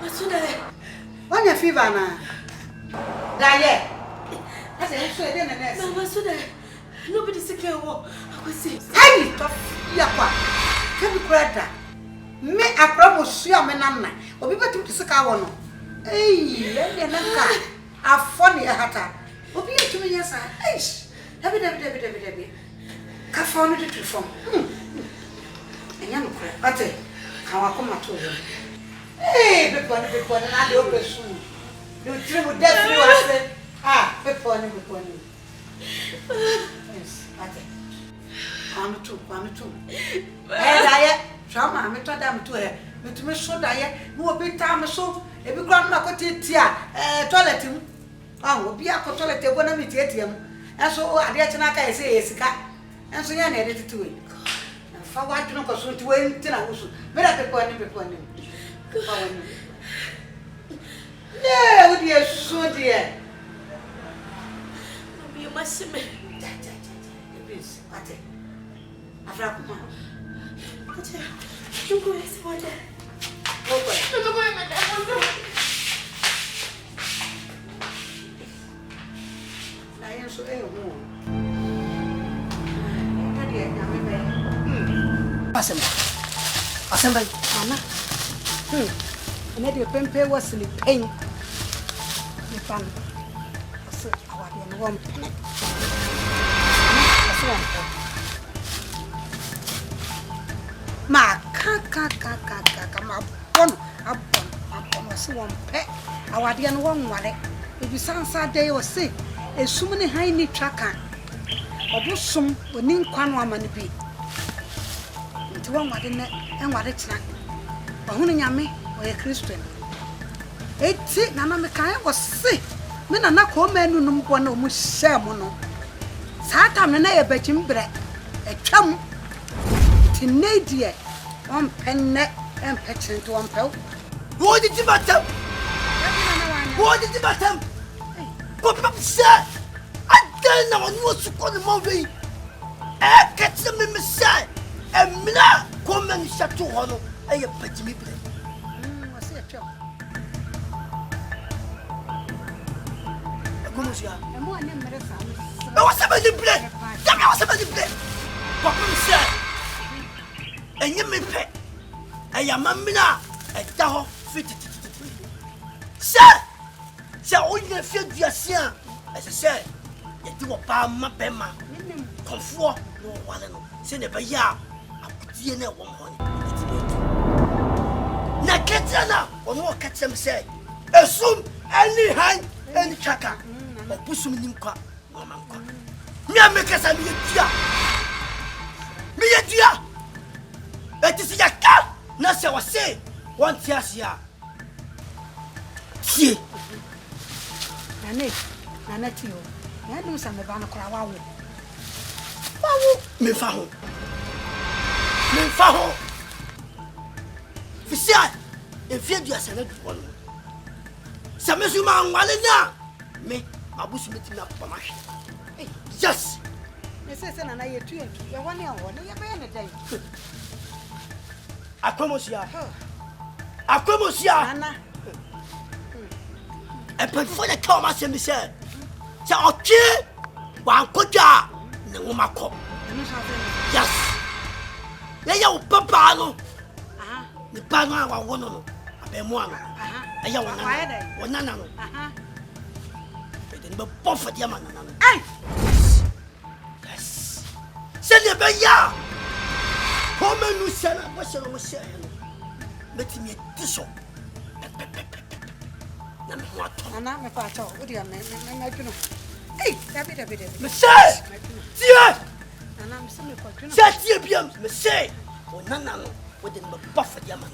Masuda. On your fever now. Daye. I say so dey na nurse. Mama Masuda. Nobody sick here wo. I was sick. Hey, yakwa. Kebi krada. Me akrabo sua me nanna. Obi betum to sika wo no. Hey, le na ka. Afoni hata. Obi etumi yesa. Eish. Dabi. Ka fonu de tu fom. Enya no kre. Ate. Ka wa koma to wo. Hey, be pon na de opesu. You trim with death free was ah, be pon. Yes, ate. Kwanu tu. Daye. Trauma me to dam to he. Me to me so daye. No obi tam so. E bi kra na ko titia toilet mu. Ah, obi akọ toilet e bona me tiatia mu. Enso ade a chena ka ese esika. Enso ya na ede tituwe. Fa wa dwon ko so tiwe ntina wo so. Me da be pon. Fa wani. Yeah, what you so dear? You must see me. Please, ate. Afra kuma. Ate. You go is what? Go. No, madam. Na yenso ho. Ade ya me be. Asemba. Mama. Ene de pempe wasili pen. Ni pan. Aso awade no won pen. Aso. Ma ka ma bon abon wasi won pe. Awade no won wale. Ebi sansa dey o se esum ne han ni twaka. Obusum oni nkwa no amane bi. Nti won wade ne enwade kira. Bahunu nyame oye Christian. Eti nana me kan wo se me nana ko manu num bo na omu hye mo no. Saata me na ye bachim bre. Etwam. Ti nedie on penne en pechin to on pel. Wo di batam. Ko pap se. Adel na wonu su ko no mo we. E ketse me se. E mina ko man shatu hono. Aye bachimi bre. Wasi etwam. Como se a? E mo ane mere sa. E wasa ba di bre. Ya me wasa ba di bre. Ko pam se. Enye me pe. Aye mamina e da ho fit. Se onye fie duasia. E se ye di wo ba ma be ma. Konfo no wale no. Se ne ba ya akudie na wo mo ni. Na ketana ono katem say esum any han any chaka opusum nim kwa no man kwa mi amekasa mi etua etisi yaka na se wase won tiasia tie nana tio na dum sa me ba na kora wawo me fa ho Fisia, if you do a senate one. Samesuma Walena, me, Abusu meeting up for my yes. Mrs. and I, you 1 year old, you're a day. Acomosia, Anna. And before the Thomas and me said, so okay, one coja, no mako. Yes. They are Papa. Ni bana wa wono no abemu ano aya wona no ede ni be bofa dia manana no yes se ne be ya ho menu se na bo se no mo se no metimi tiso na me ho ato ana me pa ato odi me dwuno dabi me se tie ana me se me ko dwuno se tie biam me se wona no within the buffer yaman.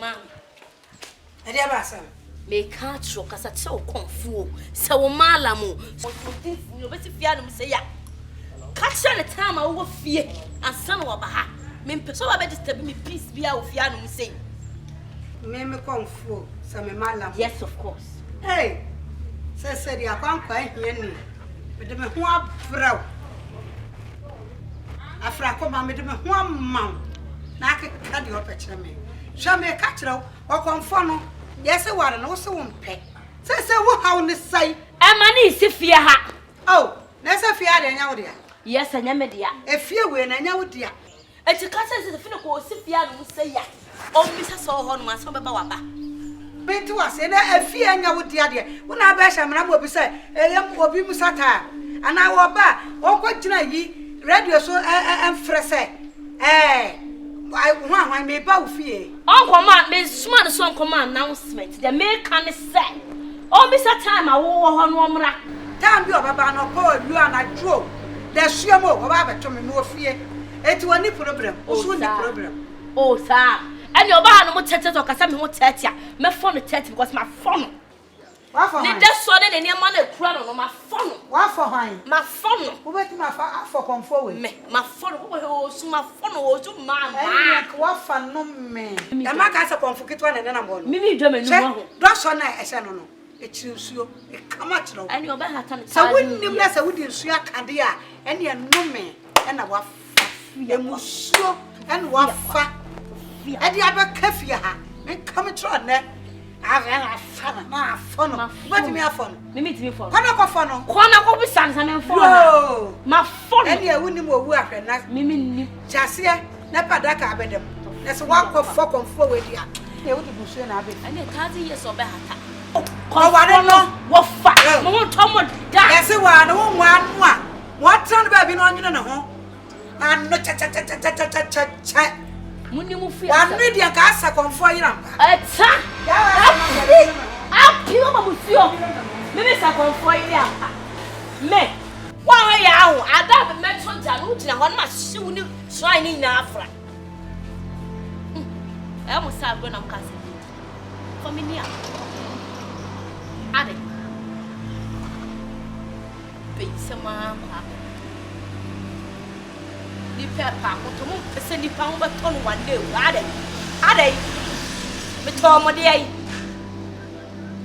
Mami. Ade abasa. Me can't show kasa che o konfu. Se wo mala mo. O tin ni obesi fia no se ya. Catch the time I will fear and son of a ha. Me so ba disturb me peace be a fia no say. Me konfu. Sa me mala. Yes, of course. Hey. Say dia kwankwa hia ni. Me de me ho afraw. Afra ko ma me de me ho amam. Na akeka de opekere me. Hwa me ka kire o konfo no. Yes, what no so wonpe. Say wo haw ne sai. E ma ni si fie ha. Oh, na say fie ade nya wo dia. Yes, anya me dia. E fie we na nya wo dia. E ti ka say se fie ko si fie no say ya. O mi sa so ho no ma so beba wa ba. Benti wa se na e fie nya wo dia de. Wo na ba hya mra mo obi say e yam obi musata. Ana wo ba o ko gina yi radio so enfre say. I want me ba fie. Uncle man, me suma the song command announcement. The make can say. Oh, Mr. Time I wo ho no mra. Time bi obaba no ko you and I draw. The suamo obaba to me no fie. Eti woni problem. Oso ni problem. Oh, sir. And your ba no mo tete to kasa me ho tete a. Me phone 30 because my phone. Wa for ni just so de ne ma na kura no my phone. Wa for hwan? My phone. Wo beti ma for comfort we. Me, my phone wo so my phone wo so ma. Wa fa no me. E ma ka se comfort kitwa na na bo no. Mimi dwa me nu ho. Do so na e se no no. E chi nsuo. E kama kiro. Ani oba hata ne. Sa wonnim na sa wodi nsuo akade a ene e no me e na wa fa. E musuo ene wa fa. E di abaka fie ha. Me kama kiro na na phone. What me a phone? Mimi ti me phone. Kono ko phone. Kono ko bisan sa me phone. No. Ma phone. Eni e woni mo wu ahwe na Mimi ni. Chase na padaka abedem. Na so wa ko fo konfo we dia. Na wodi busu na abe. Ani 30 years oba hata. Ko ware no wo fa. Mo won to mo da. Yes wa na won wa anu a. Mo tran ba bi no nyina ne ho. Anu cha. Muni mu fi. Wa nu dia ka asa konfo yira mpa. Eta. Apio ma musio. Mimi sa konfo yira mpa. Me. Wa ya ho ada be meto ja no gina ho na hye wo ni shrine ni na afra. E mo sa go na mkase. Familia. Ade. Be sama pa. Ni pepa ko to mo pese ni pa mo beto no one day. Ade. Me to mo de ai.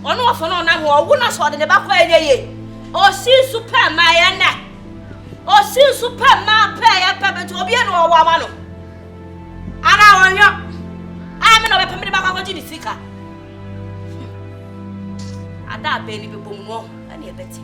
Ono afo no na ho wo na so de ne ba kwa ye. O si super ma ya na. O si super ma pa ya pa beto obi e no wa ma no. Ana wonyo. A me no be pa me de ba kwa ji ni sika. Ada be ni be bom no. Ani e beti.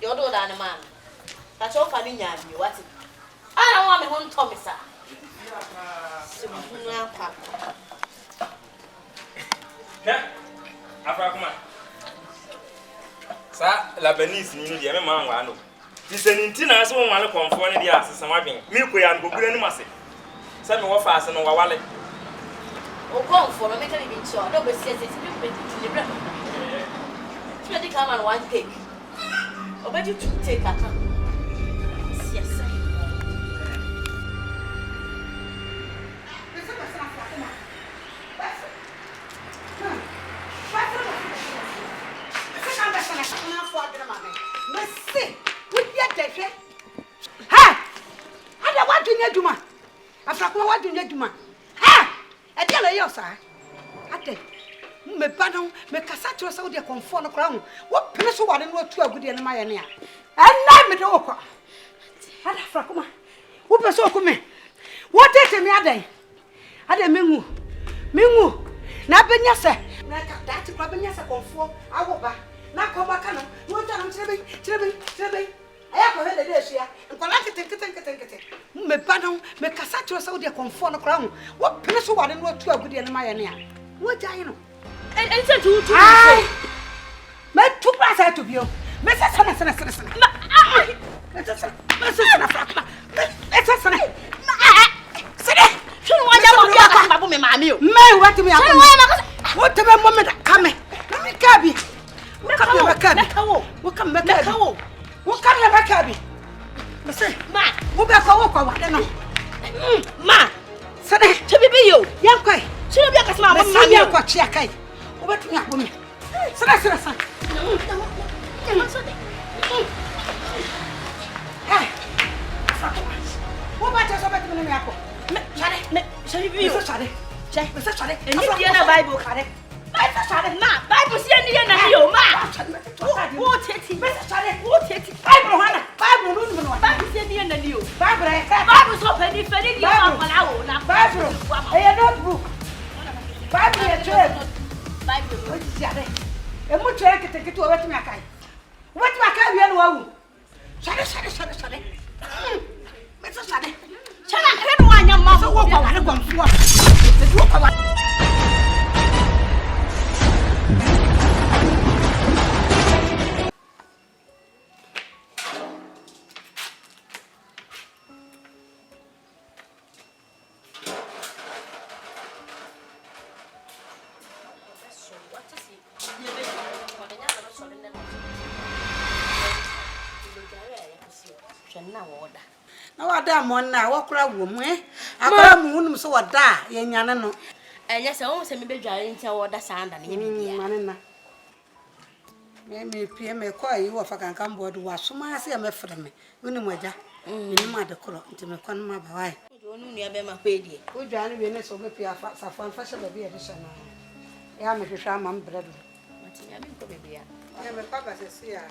You're older than a man. That's all funny, what? I don't want me home, Tommy, sir. Afakuma. Sa Lebanese ni no de me ma anwa no. Diseninti na so won konfo ne de asesa wadwen. Me ko ya ngogure ni mase. Sa me wo fa ase no wawale. O konfo no me ka bi cho. Do be sie se ti be ti bra. Ti me di come and one take. O be you two take aka. Yes. Ha! Ada what do you do ma? After what do you do ma? Ha! I tell you sir. Ate. Me pardon, me kasa to so de konfo no kra ho. Wo pene so wade no atu agudi na ma ye ne a. Enna me de wo kwa. Ada fra kuma. Wo pe so kuma. Wo tete me adan. Ada mengu. Mengu. Na benya se. Na ka dati kwa benya se konfo awo ba. Na ko ba kana. Wo ta no tirebe. Aya ko hede de ahia. Nkola kete. Me pardon, me kasa to so de konfo no kra ho. Wo pene so wade no atu agudi na ma ye ne a. Wo jai no. And said to me two class to be you. Mrs. Sana. What me up woman? Sana. Hey. What about us about me up? Shall you be sorry? Mr. Sorry. And you know Bible correct. Bible see any na you ma. What it? Mr. Sorry. What it? Bible Hannah. Bible no. Bible see any na you. Bible so penny you na Bible. Hey not book. Bible ya church. Bible what is there? E mu church kete o wetin akai. Wetin akai wi anu awu. Sorry. Mr. Sorry. Chana he no anya ma. So wo kwa wale gwamfo. Wo kwa wale. Na wada mon na wakura wo mu akora mu num so wada ye nyane no enye se wo se me bedware ntia woda sanda ne bibia mane na me pie me ko ayi wo fa kankan bodu wa soma se me frɛ me woni moja ni ma de kro nti me kon ma ba wai onu nua be ma kwedie wo dwane we ne so be pia fa safan fa hye ba bi e de hyɛ na ya me hwehwɛ ama mbredo mati ya bi ko bebia ya me papa se sia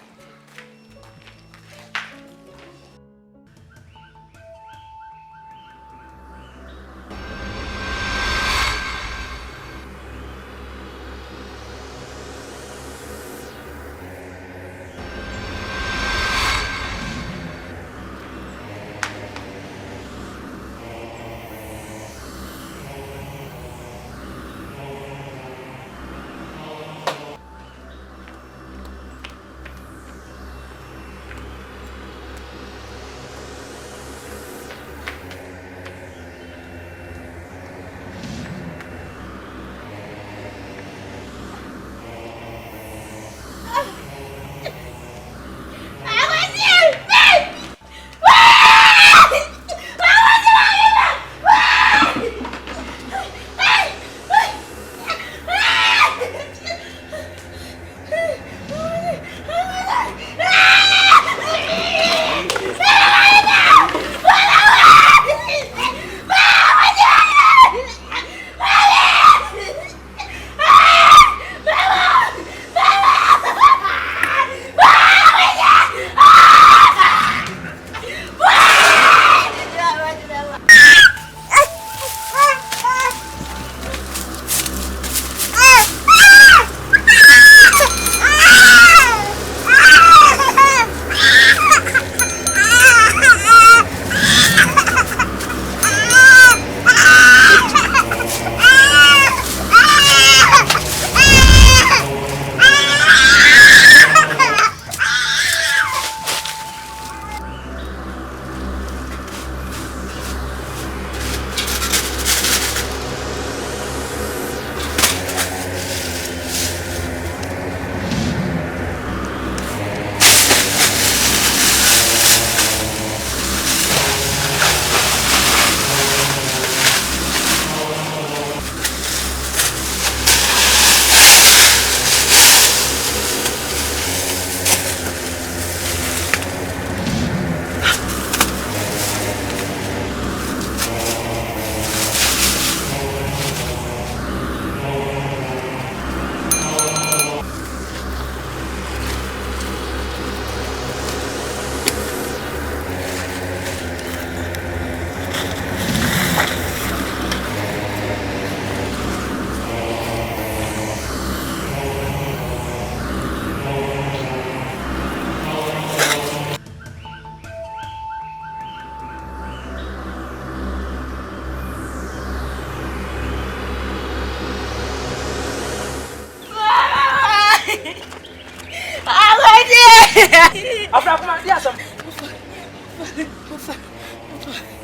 Afra kuma dia sam.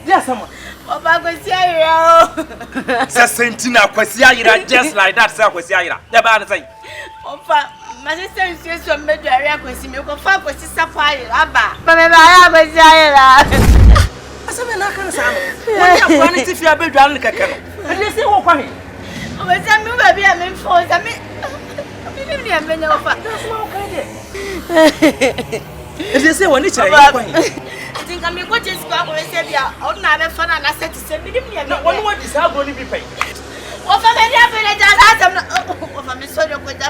Dia sam. Oba kwesi ayira o. Say sentina kwesi ayira just like that say kwesi ayira. Dey ba na say. Ofa, my sister is just so made area kwesi me ko fa kwesi sapa ayira ba. Ba me ba ya kwesi ayira. Aseme na kan sa no. Woni afra ne ti fi abedwa no keke no. E dey say wo kwa he. Oba say me ba bia me fo say me. Me ni am benya ofa. That's what okay dey. E dey say woni chere wo kwa he. Think I'm going to school or say, I'm not a fan and I said to say, we didn't know what is how going to be paid. Oh, for me, I'm sorry, I'm going to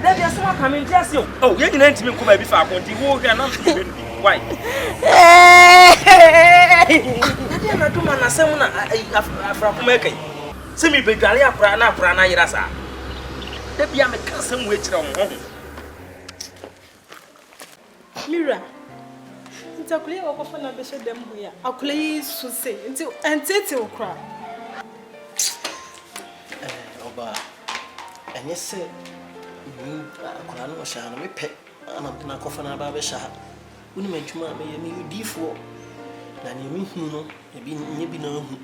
there is someone coming just you. Oh, you're going to come before I want to walk and not why? I didn't know to man as someone from making. See me, Begalia Prana Prana Irasa. Let me am a cousin which on Mira. Ntakule wakofa na beshe dem hoya akule yisu se nti entete okra oba enye se ni akura no sha na mepe ana na kofa na ba be sha uni mentuma me ye me yudifo na ne mi hu no e bi nye bi na hu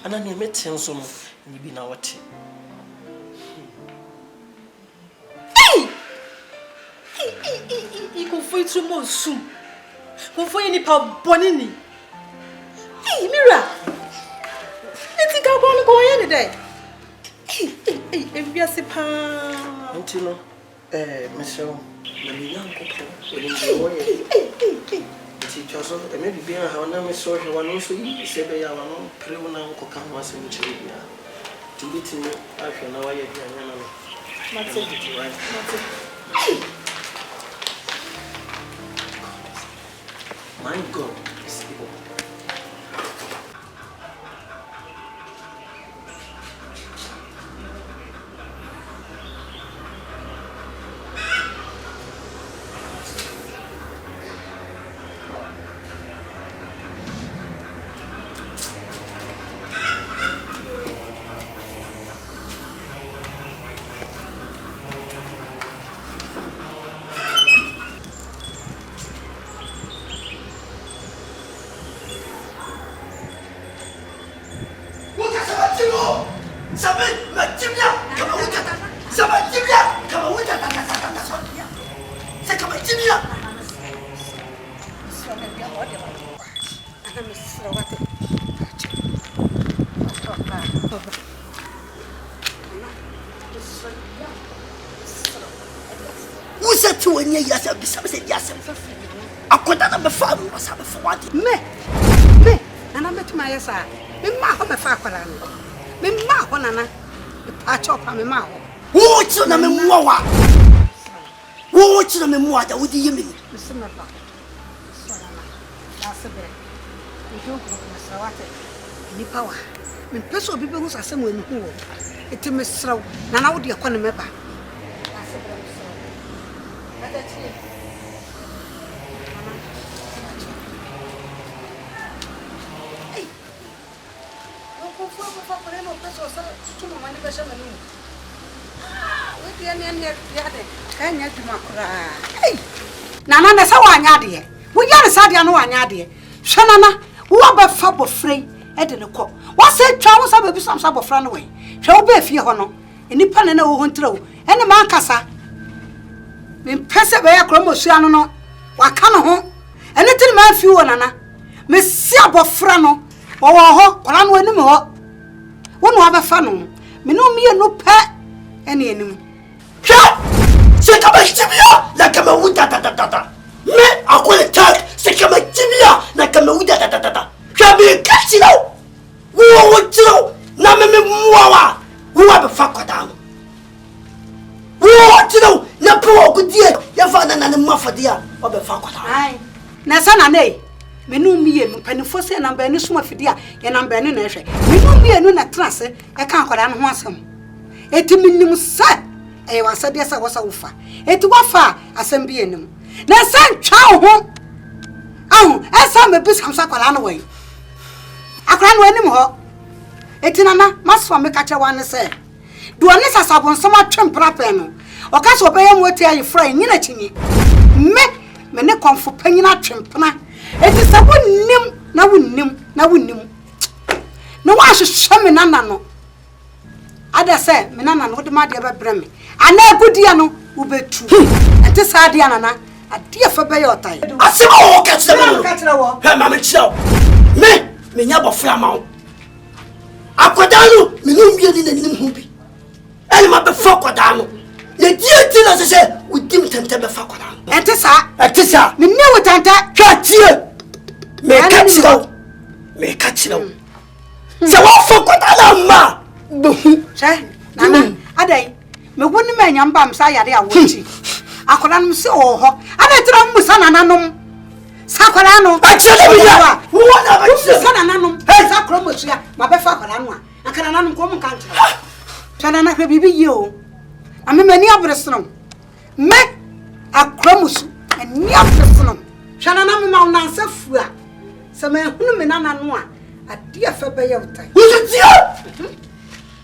ana ne meten so no nye bi na wote iko fitu mo sum Confo ni pa bonini. Hey, Mira. Eti ka go go yen ni dey. Hey, biase pa. Nti no, mesho, na mi yanko ko, oni wo ye. Ti choso, me bi bia ha na mesho he wanu so yi se be ya wanu prewu na nko kan wa se nchi bia. Ti biti no ahwe na wa ye bia na no. Mate. My God is evil. Me, and I met my side. Me, ma, me, Fakala. Me, ma, Honana. I chop on me mouth. What's on the memoir? What's on the memoir? What do you mean? That's a bit. You don't go to any power. Me, person people who are somewhere in who it is slow. Now, would you call me back? Nana na sa wanya de wo yare sa de no wanya de hwenana wo ba fa bofrei e de ne kɔ wo se twa wo sa ba bi sam sa bofra no we hwe wo ba fie hɔ no enipa na wo ho ntra wo ene ma nkasa me pese be ya kromo sua no no wa ka no ho ene tiri ma fi wo nana me si abofra no wo ho kwala no anim ho wo no ba fa no me no mi enu pe ene enim c'est comme Jimia, la Kamauda tata. Mais à quoi le tag, c'est comme Jimia, la Kamauda tata. J'avais caché là. Ouh, na me moi, où a fait quoi dans? Ouh, na pour que dire, ya va na ma fadia, on va faire quoi dans? Aïe, na sana ne, me no mi enu penifo se na ba ni suma fidia, ya na ba ni na hwe. Me no mi enu na trase, e kan kwada no ho asem. Eti minim sa e wasade sa wosa wofa eti wafa asem bi enim na san twa ho ahu esa me bis kamsa kwala no we akra no enim ho eti nana maso me kache wan se do ne sasabon sama twem prape no o ka so be yam woti ayi fra nyina chinyi me me ne konfo panyina twempena enti se wonnim na wonnim no wa hwehwe me nana no ada se me nana no de ma de bebre me ana agudia no ubetu enti sa de anana ade fa be yotai asema wo ka kire wo he ma me kire me nya bofra ma wo akodanu me no mbie ni nanim hu bi ele ma be fa kodanu ye die na se udim tante be fa kodanu enti sa me ne wo tante twa tie me ka kire se wo fa kodanu ma behu nana adai me woni ma nyamba am sa yare awochi akola no se ho ada tira mu sa nananom sakola no a chele bi ya wo na ba chele sa nananom sakora mo suya ma be fa akola no a akana nananom ko mo kan tira tana na hwe bibi ye o amemani abresono me akora mo su ani abresono tana na me ma unansa fu a se me hunu me nanano a ade afa be ye utai wo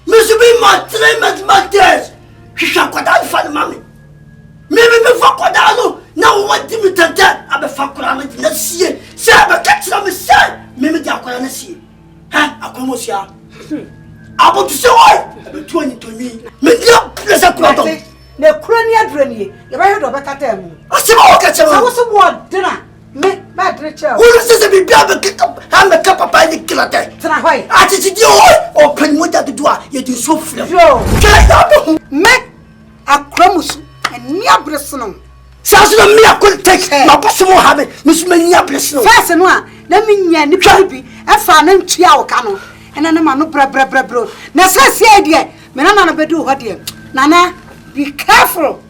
me se bi ma tre mathematics hwehwa kwada fa mami me fa kwada no na wo di mi tante abe fa kwada no na sie se abe katira me se me di akwada na sie ha akomo sia abo tu se oi abe tu ani to mi me dia presa kwada na kura ni adrani ye ba hedo be kata mu asema wo ka chema wo so wo dena me ba dre cha wo se bi bia be kika ha me ka papa ni kilate tena hoi ati ti di oi o pen mo da do a ye di so fre me akramusu ani abresono sasu na me akol take ma boso mo ha me misuma ni abresono fase no a na minya ni bi afa na ntua wo ka no ena na ma no bra na sase ade me na na bedu ho de nana be careful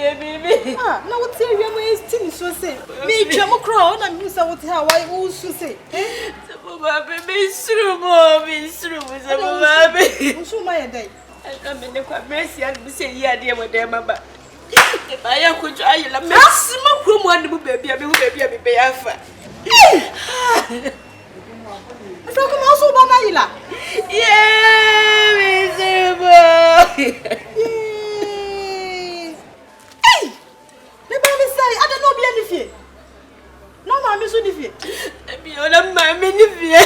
baby na what say you may still so say me twam crow na me say what how why wo so say me suru baby so my day I me ne kwa mercy and me say ya de mo dem baba I am going to ayela maximum from one baby me be afa so come also banayila yeah miserable I don't know bien ni fie. Non ma me so ni fie. Bi ona ma me ni fie.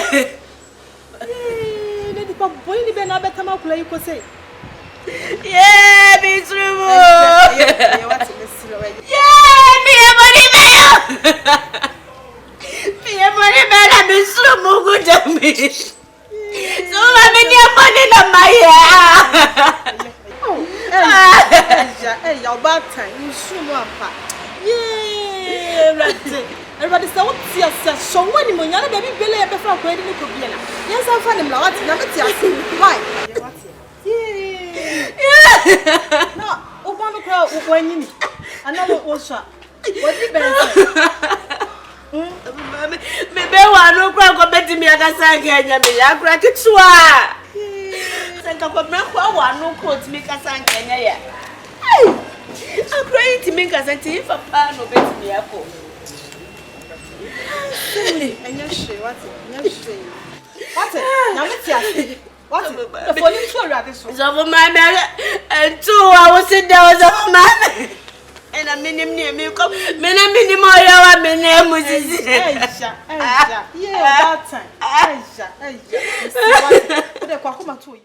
Ne di pa boy ni be na beta ma kula yiko say. Yeah, be true. Yeah, what is this? Yeah, be a money man. Be a money man and be true mo good to me. So I mean your money na my hey, your bad time. You should know apa. Yeah, right. Everybody say what see us so when you nyana baby bele e be fra kwa di ni ko biela. Yes, I find him la what na meti ase. Why? Yeah. No, o ba no kwa o kwanyini. Ana wo so. What di ben say? Me be wa no kwa ko beti mi akasa nkanya me ya kura kitwa. Senka kwa me kwa wa no ko ti mi kasa nkanya ya. I'm praying to make us a tea for pan or bet me up. And you're sure what's it? Now let's see. What's it? The phone is so rather so. It's over my man and 2 hours in there was over man. And a minimum near me come. Minimum my name was Aisha. Yeah, that time. Aisha. What the Kwakuma to you?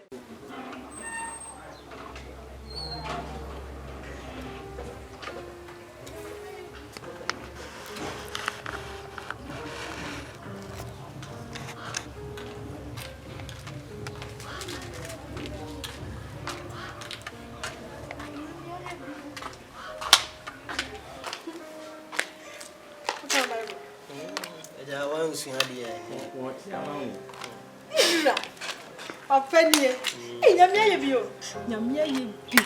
I want to see how Openie. Eh, nyamia ye bio. Nyamia ye bi.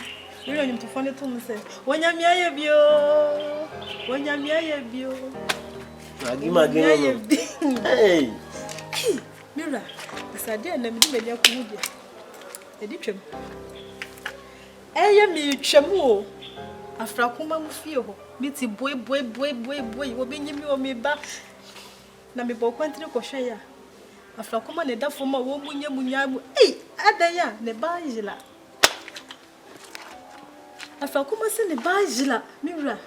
You know, you to find it to me say, when nyamia ye bio. When nyamia ye bio. Maggie. Hey. Mira, this idea na me di me dia ku dia. E di twem. Me twem o. Afra kuma mu fie ho. Me ti boy. Wo be nyimi o me ba. Na me bo kwantene ko hwe ya. Afra kuma ne da foma wo munye munya mu. Adan ya ne ba jila. Afra kuma se ne ba jila. Mira.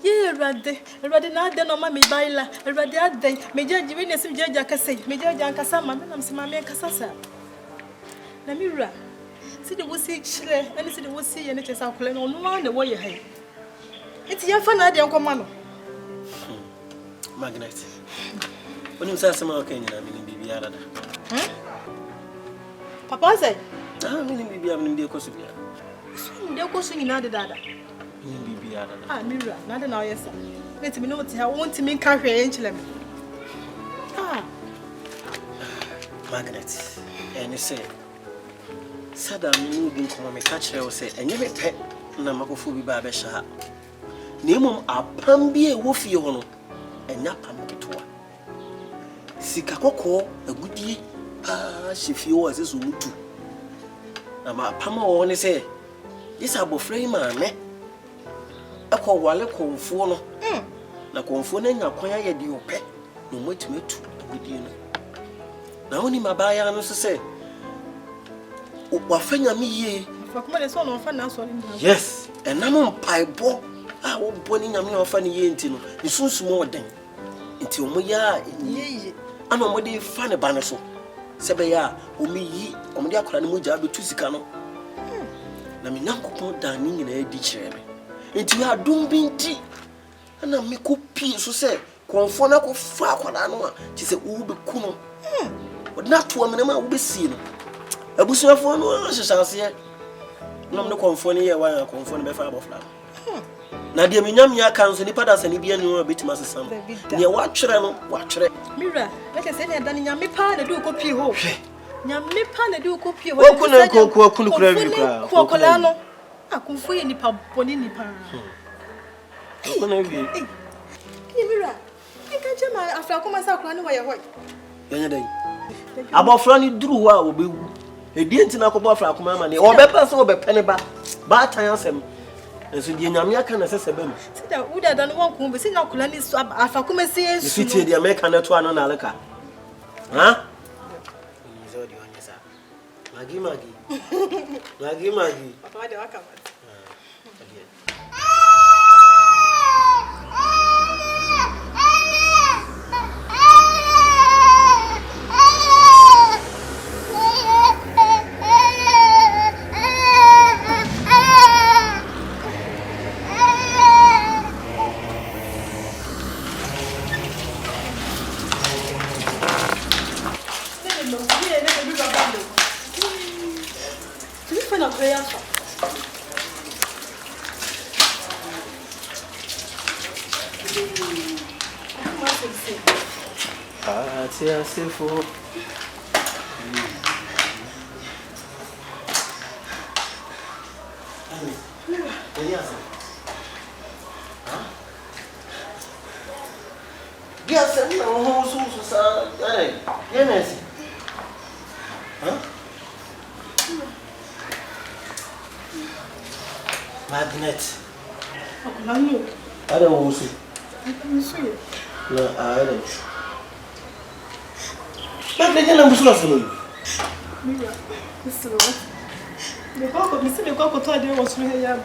Ye Rade na de no ma me baila. Rade adan me jaji we ne sim jaji akase. Me jaji ankasa ma me nam se ma me ankasa sa. Na Mira. See the wussy chile, and see the wussy and it is our clan on one the way you hate. It's your fun idea, Commando. Magnet. When you say some okay, I mean, baby, Papa said, I mean, baby, I'm in the course of you. They're causing another dada. Ah, Mira, not an hour, yes, sir. Let me know what I want to make carry angel. Ah, Magnet, and you say, Sada moving come me catch her say and you be pet na makofu bi ba be sha na emom apam bi e wo fie ho no enya pam ketwa sika kokko agudie shifie wo ase so mutu na ma pam wo ne say this abofra ma me akọ wale konfo no na konfo na nya kwan aye di opɛ no motimetu agudie no na woni mabaya no so say wafanya mi ye fakuma le so no fa na so ni yes enam mpaibo a wo boni nyame no fa ni ye ntino ni sunsumo oden nti omo ya ye ana omo de fa ne ba ne so sebe ya omo yi omo de akora ne moja betu sika no na me nyankopon dan ni nyina edi kire me nti ya dum bi nti ana me ko pie so se konfo na ko fa akora no a ti se wo be ku no na to amene ma wo be si no abusuafo no hyehyase nom ne konfo ne ye wan konfo ne be fa abofla na de menyam ya kan so nipa da sane bia ne o betima sesam ne wa twere no wa twere Mira let us say ne da nyame pa na de okopie ho nyame pa na de okopie ho ko na ko kunu kura bi kura ko kola no akonfo ye nipa boni nipa ko na bi Mira e ka jema afra ko masa kura ne wa ye hoy yanya dai abofra ni duru ho a obewu edi ntina ko bo afra akoma ma ne obepa se obepene ba tan asem enso die nyame aka na sese bam sida uda da no wonku be sina kula ni so afra ko masi yesu fitie die america na to ano na aleka ha nizo di onyesa magi papa de waka Sefo Yes, no, so yes. Magnet. I don't want to see. No, I don't. But they can't busula solo. Mira, this is what. The coco, Mr. The coco told you was really young.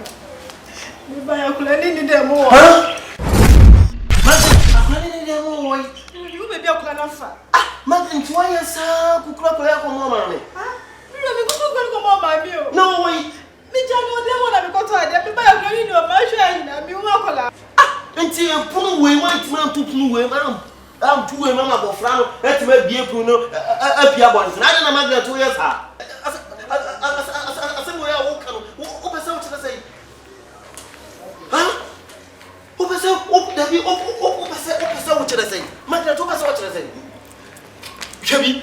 You buy a cleaning in the more. Huh? You may be a clan. Martin, why you say, cook up a mama? No way. Until you pull away, white man to pull away, ma'am. I'm too a mamma of Frano, let me be a Bruno, a Piabon. I don't know 2 years. I said, we are welcome. What was I to say? Huh? What was I to say? Magna, what was I to say? Chubby.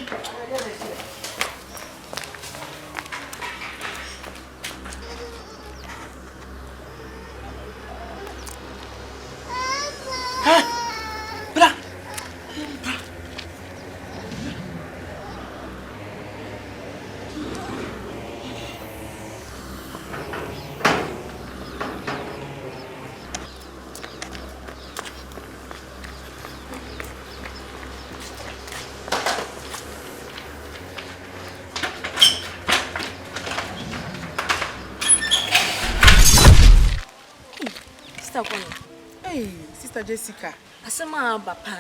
Bra. Hey, Sister Jessica. Asema bapa.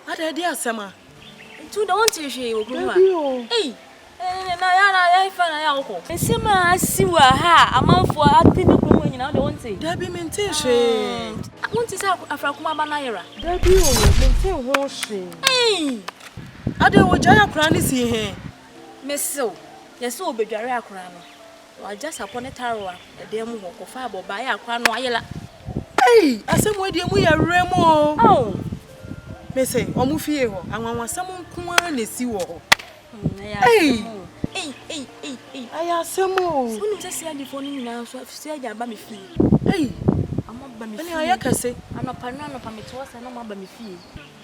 Ada dia asema. Tu da wonte hwe okunwa. Hey. Na ya ifa na ya woko. Asema asiwa ha amanfo atini kromo nyina da wonte. Dabi mente hwe. Wonte sa afrakuma ba na yera. Dabi o mente ho hwe. Hey. Ada wo jaya kura ni si he. Meso. Yeso obedware akura no. Wa just upon tarwa. Dem ho ko fa boba ya akura no ayela. Hey, asemu edi emu ya remo. Oh. Me say, omu fie ho. Anwanwa asemu nko na si wo ho. Hey. Aya asemu. Sunu sesi adi fo ni nyina so afisi aja ba me fie. Hey. Ama ba me fie. Ani aya kase. Anapa me to wasa na ma ba me fie.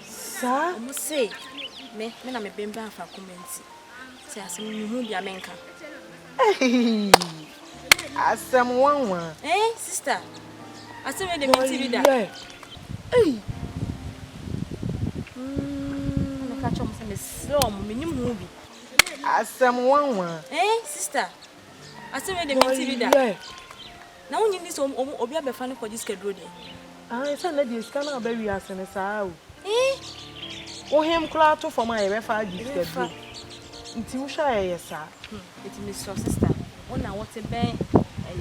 Sa? Omu say, me na me bemba afa comment. Say asemu ni hu bia menka. Hey. Asemu wanwa. Sister. Aseme de minti bida. Hey. Na ka chom se me slow mo minim hu bi. Asemu wanwa. Sister. Aseme de minti bida. Na wonyi ni so obi abefa ne kwaji schedule de. Esa na di scan na ba wi asene saa o. O hem kula to for my be fa di schedule. Nti wo sha yesa. Eti me so sister. Ona what ben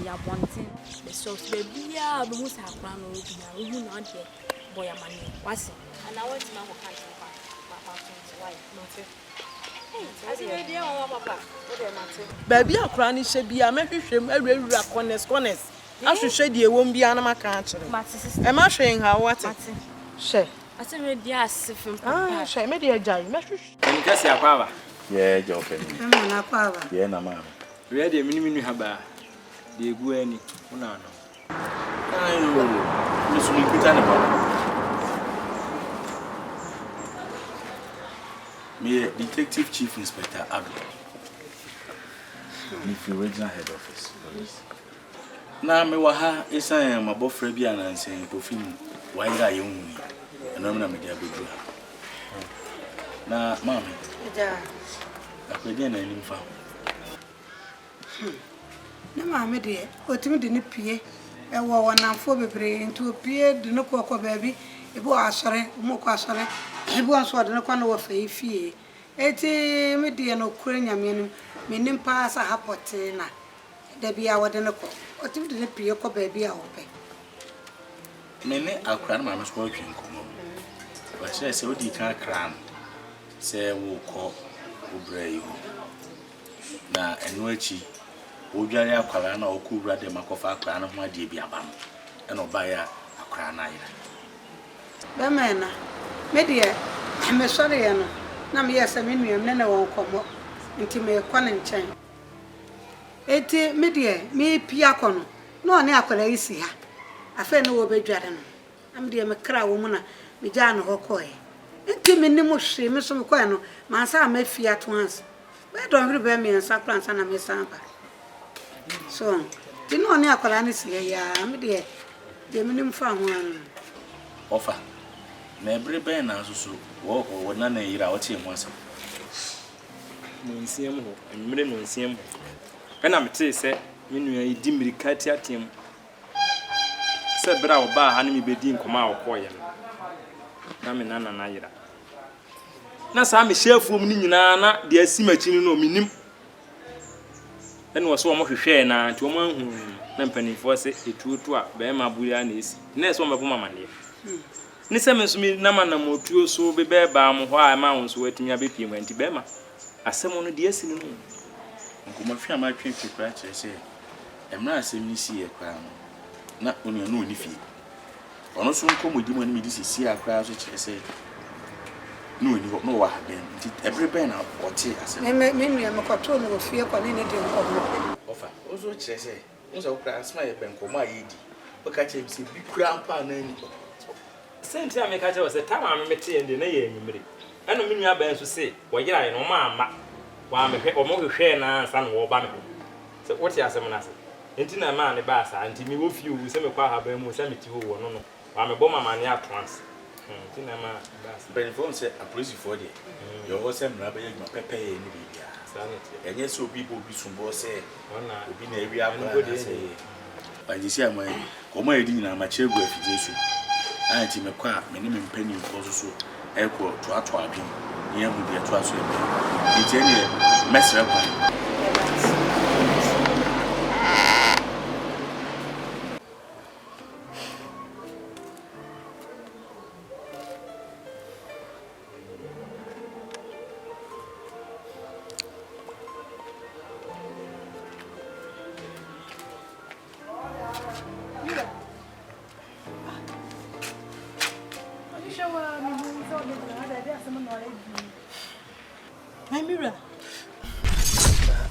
ya wanting the sauce baby ya be musa akra no obi na hu na de boy amani wase ana what ma ko kan papa why not asi dia o papa o de mate baby akra ni hye bia mehwehwem awurawura corners ahwehwe de ewom bia na maka a kire mate sister e ma hwe nha wate hye asi dia asefem papa hye me de ajai mehwehwe en kasi akwa ba ye joke ni na kwa ba ye na ma we de miniminu haba de egu ani una no ayo misuli pita ne ba me detective chief inspector Abdul if you regional head office na me wa ha esan mabofra bi anansen kofimu wa ira ye huni eno na me dia bedu na mama ja akwede na ni mfa na maame de otimi de ne pie e wo wonanfo bebre nti opie de ne kokko baabi e bo asore mo ko asore e bo aso de ne kwa na wo fa ifie eti me de no kura nyame no me nim pa sa hapote na da bia wo de ne ko otimi de ne pie ko baabi a wo pe me ne akra na maame sko atwen komo wa se odi kan kran se wo ko obrai na eno achi odware akwara na okowura de makofa akwara na ho ade bi aba no ena oba ya akwara na ayira be mena me de me sore ya no na me yesa me nuam ne na won komo nti me kwa ne nchen eti me de me pia kono no ne akwara isi ha afa ne wo bedware no am de me kra wo mu na me ja no hokoe nti me ni mo hwe me so me kwa no ma sa ma fia to ans be don hiri be me nsa kra nsa na me samba so ti no ne akwara ne si ya me de me nim fa ho an ofa na ebre ben na susu wo na na yira wo tie mo asem no nsiem ho emre no nsiem ho ena mete se me nua yidi mirika ti atem se bra oba ha ne me bedi nkoma akoye no na me nana na yira na sa me shefu mu ni nyina na de asimachi no minim ene wo so mo hwehwe na nti wo ma hu na mpanifo se etuotu a be ma buya na esi na so maboma mane ni se me so mi na mana motuo so be ba mo ho a ma won so watimi abepie mu nti be ma asem no de esi no nkoma hwe ama twen kwekura kire se emra asem ni si ekwa no na onu no ni fi ono so nkomodi mo ni mi di sisi akra so kire se no ni no wa ha ben nti every ben na oti asem me nua me kwato no ofie kwa ne de nkomo ofa ozo kire se nso kra asma ye ben komo ayedi o ka kire bi se bi kura ampa na ni Senti ameka che wose tama me mete ende na ye enyimire. Eno me nua ban so se wo yira ye no ma wa me hwe o mo hwe na ansa no wo ba me. Se wo ti asem na se. Enti na ma ne ba sa enti me wo fi o se me kwa ha ba mu se me ti wo no no. Wa me bo mama ne atwans. Enti na ma ba sa. Ben phone se a police for there. Your ho se mra ba ye ma pepe ye ni bibia. Enye so obi bo bi sumbo se ona obi na ewi abra se ba jisi amai ko ma edi nyina ma chegu afije su anti me kwa me ni me mpani ko so e ko to ato abi ni amu de to aso e nti ene mesre kwa My mirror.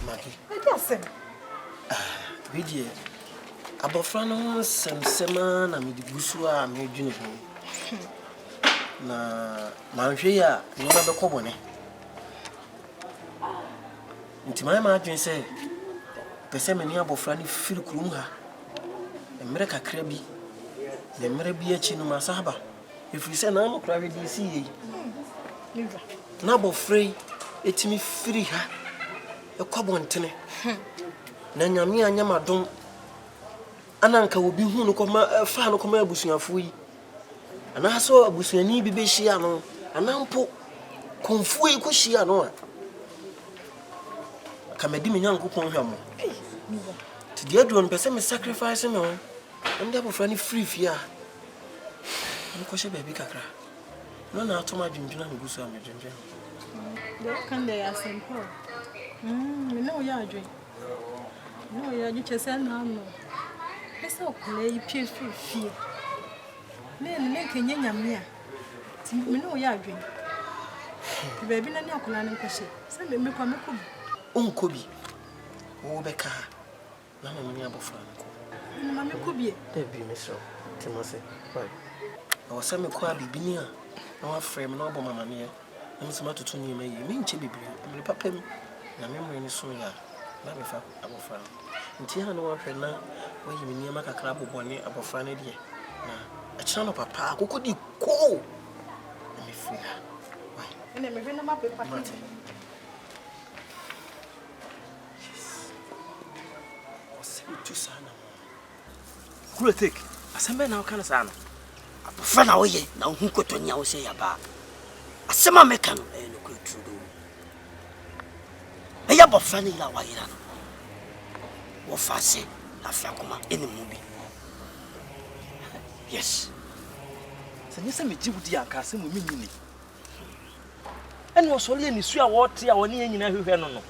Maggie. I just said. Vidie. Abofra no semsema na me digusu a me dwene ho. Na manhwe ya ne na be kobone. Ntima ma adwen se pese me ni abofra ni firi kurum ha. Emre kakra bi. Na emre bi achi no masaba. Efiri se na mo kra we di si yi. Na abofra etimi firi ha. Ekwabontene. Na nyame anyamadom ananka obi hu no koma fa no koma abusuafo yi ana so abusuani bi be hia no anampo konfu yi ko hia no a kamedi me nyankopon hwamo ti dia do no pese me sacrifice me ho nda bo frani free fia nko she baby kakra no na atoma dwundwuna me gusu am dwundwuna de kan de asempo me no ya adwen no ya ji chese na no esa okule yi pie fie ne kenye nyamia ti me no ya adwen baby na ni akula ne nkose se me kwa me ko onkobi wo beka na mo ni abofra nko ni ma me ko bie de bi me so ti mo se right o se me ko abibini a na wa frame na obo mama ne na me se matutu ni me yi me nche bibiri me papam na me mo ni so ya na me fa abofra nti ha no wa hwe na wa yi me ni ma kakra bobone abofra ne de na a chira no papa akoko di ko na me free ha why ene me hwe na ma pe papa tu sana kuro take asembe na okana sana abofra na oye na hu kotonya wo se yaba asema meka no e no kutrudo e ya abofra ni la wayira no wo fase afia koma ene mu bi yes sanye se megibudi anka se mu minyini ene wo so le ni su a wo te a wo ne nyina hwehwe no no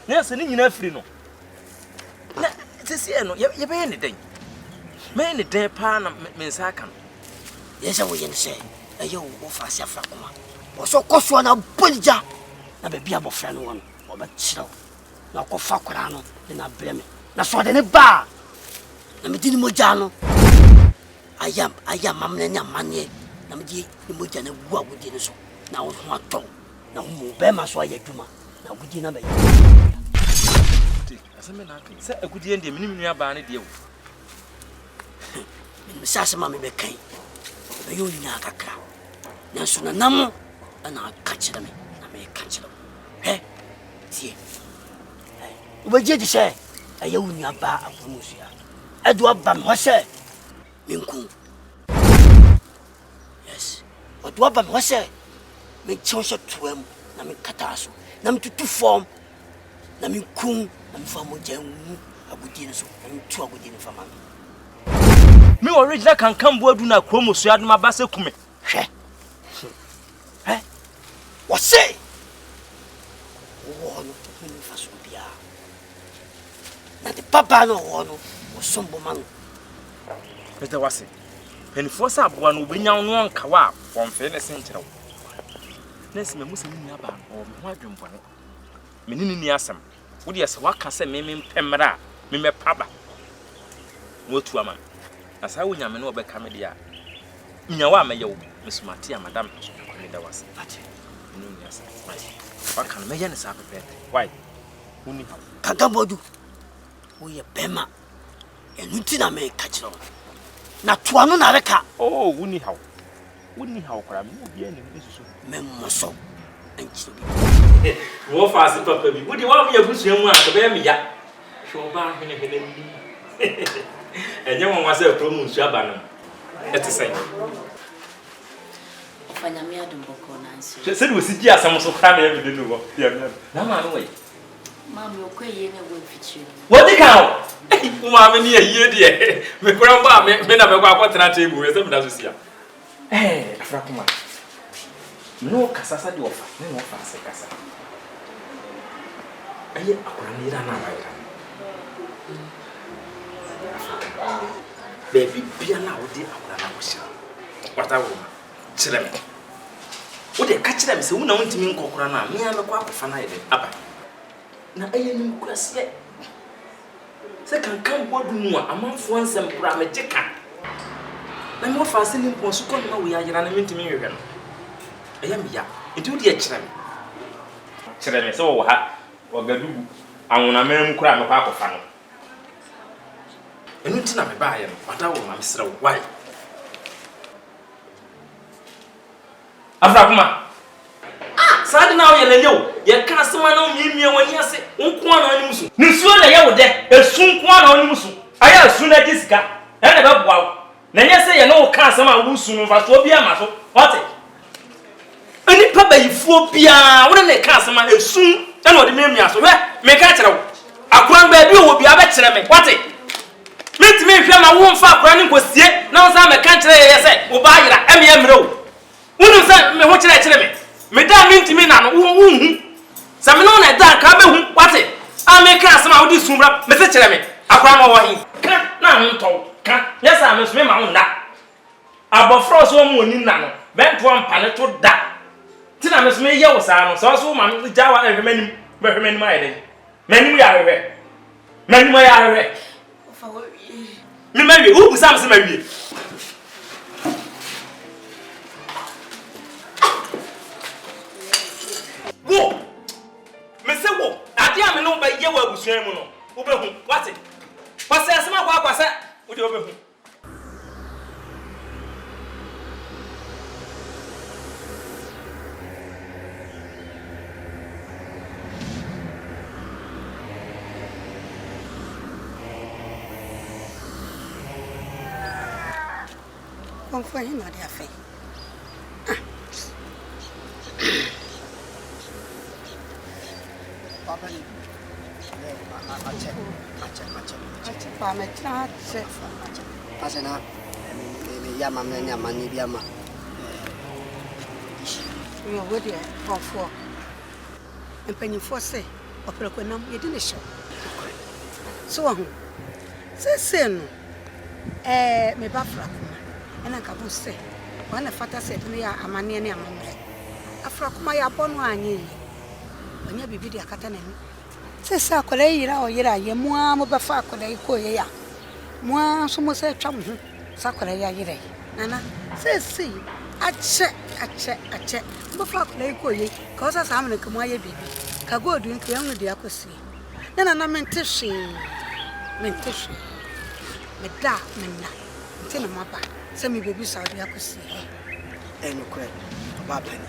na se ni nyina firi no na sisi eno ye be ne den me ne den pa na me nsa aka no yesa wo yen se ayo wo fase afia koma wo so koso na bolija na be bia abofra no won wo ba chiro na ko fa kora no na breme na so de ne ba na me dini moja no ayam mamne nya manye na me di ni moja na gu agudi no so na wo ho ato na wo mo be ma so ayaduma na agudi na be aseme na aka se agudi ndie mini nua ba ne de wo me sase ma me be kan be yo nya kakra na so na nam na aka kire me na me ka kire he tie wo je di se ayo nya ba akomusia edo abam ho se minku yes odo abam ho se me chonsha tuam na me kataso na me tutu form na me kun na me famo janwu agudi no so na me tu agudi no fama me original kankan bo adu na kromo so adu ma ba se kume hwe wo se wo no ni faso bia na de papa no wo no wo sombo man Peter wase penifo sa aboa no obenya no anka wa wonfe ne senkyerɛ wo nesi me musa ni aba o me ho adwembɔne me ni asɛm wo de yɛsɛ waka sɛ me mpemra me mepaba wo tu ama asa wo nyame no obɛka me de a nya wa mɛyɛ wo Miss Matia, Madame, there was that. Yes, what can I say? Why? Kagabodu, we are Bema, and Nutina may catch on. Not to another car. Oh, wouldn't how? Wouldn't how crab be any Memoso. More fast, Papa. Would you want me a good young one to bear me? Ya? Show back in a and young one was a promotion Shabana. It's the same. Fanyamia Dumboko Nancy. She said, we see just some so kind of every day. Yeah, no, way. Mamma, okay, and I will fit you. What the cow? Mamma, near here, dear. My grandma, men of a quadrant table with them, does it? Eh, Frakuma. No Casasa do offer, no fancy Casa. I need another. Baby, be allowed, dear. What I will. Chileme. What they catch them, so we know to mean Cocorana, me and the quack of an idea. Upper. Now, I am class yet. Second, come what more among once and Bramatica. I'm more fascinating for so come we are running to me again. I am ya, it would be a chileme. Chileme, so hot, or Gadu, I want a man cram a pack of fun. And until I buy him, but I will, Mr. White. Afrakuma. Sad now you can't see me when you say, Unquan, Nusu, I would there, a soon quan on Musu. I have soon at this guy, and about wow. Then you say, no, can't someone who soon was to be a muscle. What? Any papa, you fool, Pia, wouldn't they cast someone soon? And what the memory as well, make a child. A crown baby will be a better me. What it? Meet me if you are one far running was yet, now some country, I say, will buy it, M.M. Who said me what I tell me? Madame mean to me now, some known at that cabin, what it? I'll make us some of this soon, Mr. Cheremy. I found over him. Can't now talk. Yes, I must remember on that. About frost one in Nano, bent one panel that. Till I must make your sound, so woman with Java and many my day. Many we are away. Many we are away. Maybe who was something maybe. Go! Mese wo, ade a me no ba ye wa abusua mu no. Wo be hu, what? Kwase asema kwa kwase, wo de wo be hu. Confia em nada a fé. Pasena, yama menya mani biama. You are ready for and penny for say, or Proconam, you didn't show. So, say, no, me bafra, and I can say, when a father said to me, I'm a near mamma. After my upon one year, when you be a catanem. Say, Sacola, or Yera, ye moi, Mobafacola, Coya. Moi, so much a chum, Sacola, Yere. Nana, say, see, I check, Mobafacola, Coya, cause us I'm like my baby. Cago drink young with the accuracy. Then I meant to see, me da, menna, tell him my back. Send me baby saw the accuracy. And quite about penny.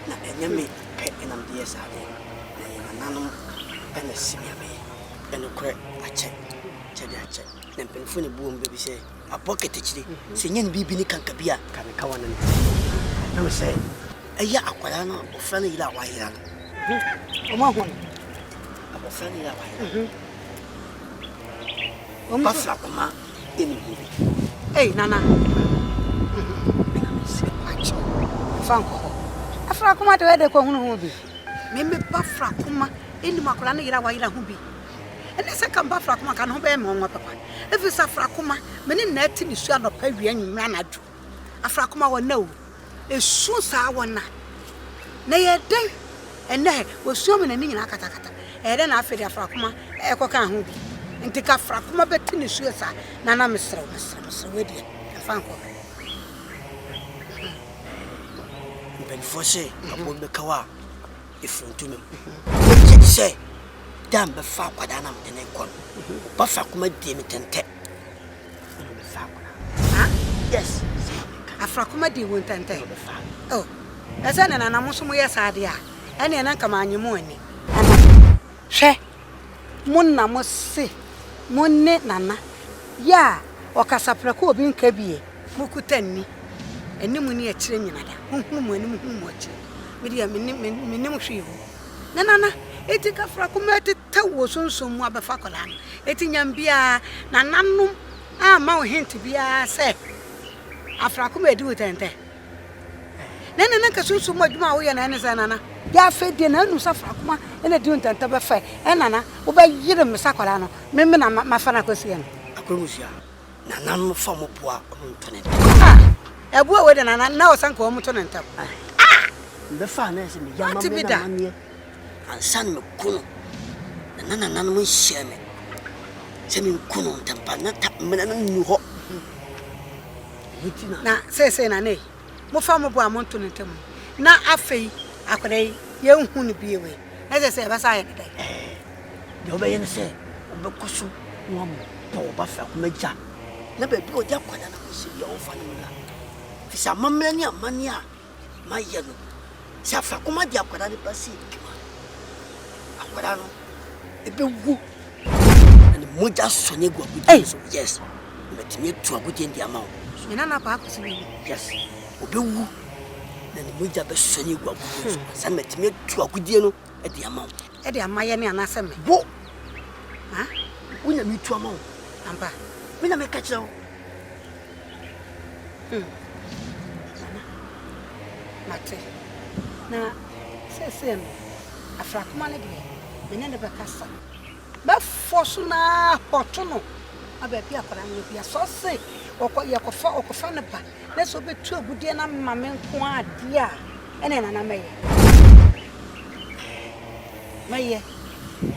Now, and me, and I'm dear Sadi, and and a senior me, and a crack, I check. Then Penfuni boom, baby say, a pocket itchy, singing Bibini Cancabia, Canakawan. I would say, a ya aquano, or friendly la wire. Oh, my one. A friendly la wire. Oh, my flapama in the movie. Hey, Nana. Fanko. A fracuma to the Congo. Maybe Bafracuma in the Macolana Irawaila Hubi. And the second Bafracuma can obey Mamma Papa. If it's a fracuma, many netting is shot of every young man. A fracuma will know. It's so sour now. Nay, a day, and there was so many in Akatakata. And then I fed a fracuma, a cocan hubi. And take a fracuma between the suicide. Nana Mr. William, a fanco. mpanyinfoɔ sɛ aboɔ bɛka wa ɛfiri ntumi megye di sɛ da mbɛfa akwadaa na mede ne nkɔ no ba fa koma die me tɛntɛ yes afrakoma di wo ntɛntɛ oh ɛsɛ ne nana mo so mo yɛ saade a ɛne na kama anyemo ani hwɛ mo na mo se mo ne nana ya ɔkasa prɛko obi nka bie mo kutanni ɛnim ni akyire nyina da honhom mo anim honhom mo akyire media menim hwe ho na nana eti ka frakoma eti tawo sonsom mo abefa kola no eti nyambia nananom ama wo hint bia sɛ afrakoma edi wo tɛntɛ nana ka sonsom mo adwuma wo yɛ na ne sɛ nana ya fe de na anu safrakoma ena di wo tɛntɛ bɛfa ɛnana wo ba yire me sakola no me na mafa na kosie no akromusia nana no fa mo poa ntone ebu we de nana na osanka wo muto ne ntam mbefa na se me yama me na manie ansan me kuno nana nana mo hye me se me kuno ntampa na ta me na nu ho na se na ne mo fa mo bo amonto ne ntam na afei akore ye hu ne biye we na se ba sa ye dai de obaye ne se obekoso wo mo to ba fa ko magya na ba bi o dia kwada na ko se ye o fa ne la fisa mamra ni amani a ma ye no se afa ko ma dia kwada ne ba se kima akwada no ebe wu and moja so ne gwa budi so yes metime tu agudi ndi ama o ina na pa ko se yes obe wu na ne moja be so ne gwa budi so sa metime tu agudi no e di ama e di ama ye ne anase me bo ha unya mi tu ama o ampa me na me ka kire o mate na se afrakoma ne de me ne be kasa ba fosu na hoto no aba bi akwara no bi so se okofa ne ba na so betu agudie na mame nko ade a ene na meye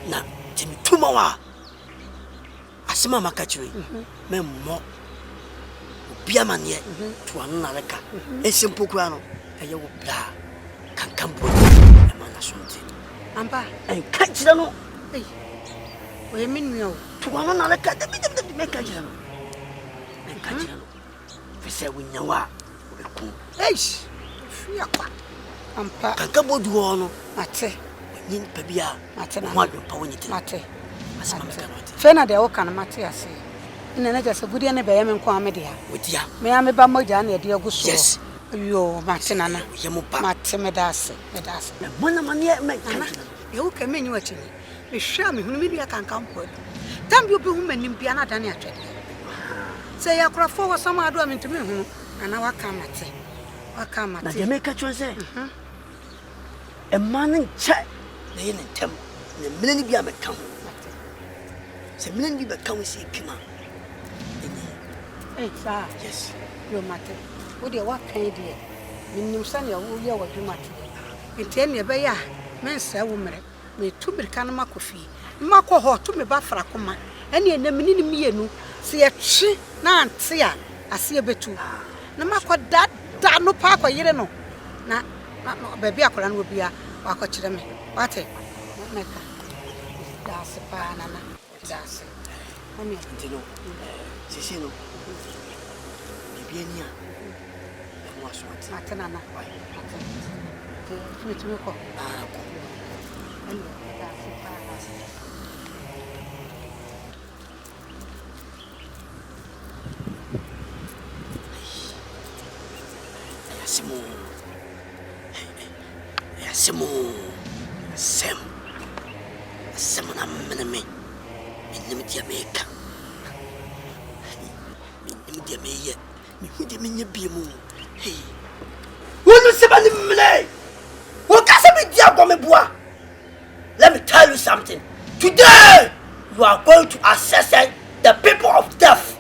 na timi tuma wa asema makachiri memmo bia mane to anu na reka esimpo kura no eye wo bla kankambo e mana sonti amba en kachira no we minyo to anu na reka de me kachira no en kachira no fese wunyawa obeku fia kwa ampa kankambo duo no ate nyin pabia ate na mo pa wonyite ate asema mekanoti fena de wo kan mate ase ina na jase gudie ne beye me nko amede ha wodia me ya me ba moja na de aguso yes yo mate nana yemu pa mate medase mona mane me nana ye wo ka menyi wachi me hwa me hunu me bia kankan po tam bi obi hu manim bia na da ne atwede se ya kura fo wo sama ado me ntumi hu ana waka mate na de me ka chose e manin che na ye ntem na mene bia me ka ho se mene bi be ka ho si kima sa yes yo mate wo de wa kan de minnim san ya wo ye wa dwumate ente ne be ya men sa wo mere me tu birka na makofi makọ ho to me ba fra koma ene ene mini mi yenu se ye twe na ante a ase betu na makọ da no pa akọ yire no na ba bi akọra no bia akọ kire me wate meka da se pa na da se mami ntino sisi no bienia mo aswati matana na tu ko ko ani da se pa Sem na meneme nim dia meka nim dia meye mi hu dia menya biemu hey wonu se ba nim mele wo ka se bi dia go me boa. Let me tell you something today you are going to assess the people of death.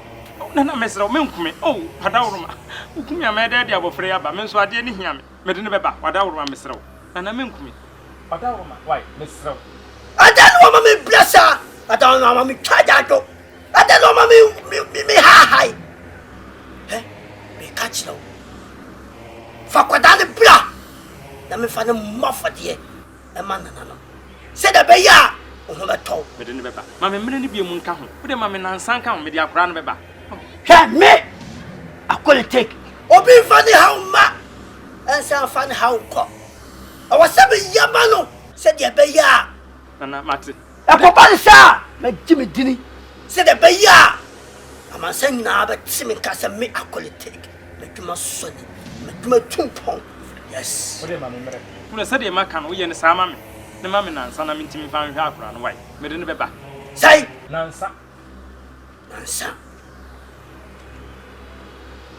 Nana mesra me nkume oh wadawroma ukumi amede dia bofre ya ba me nso ade ni hia me mede ne beba wadawroma mesra nana me nkume wadawroma why mesra I don't know me blessa. I don't know me chajato. I don't know me high. Eh? Me catch no. Fakwadane bla. na me fa ne mafade e ma nana no se da be ya o ho beto me de ne beba ma me mere ne bie mu nka ho wo de ma me nansan ka ho me de akora no beba hwe me akole take obi fa ne ha ma ensa fa ne ha ko awa se be ya ma no se de be ya nana mate e ko ba sa me jimi dini se de be ya ama se nyina ba timi ka se me akole take me duma soni me duma tumpon yes wo de ma me mere wo se de ma ka no wo ye ne sa ma me ne ma me nansa na me ntimi fa hwe akora no wai me de ne beba sai nansa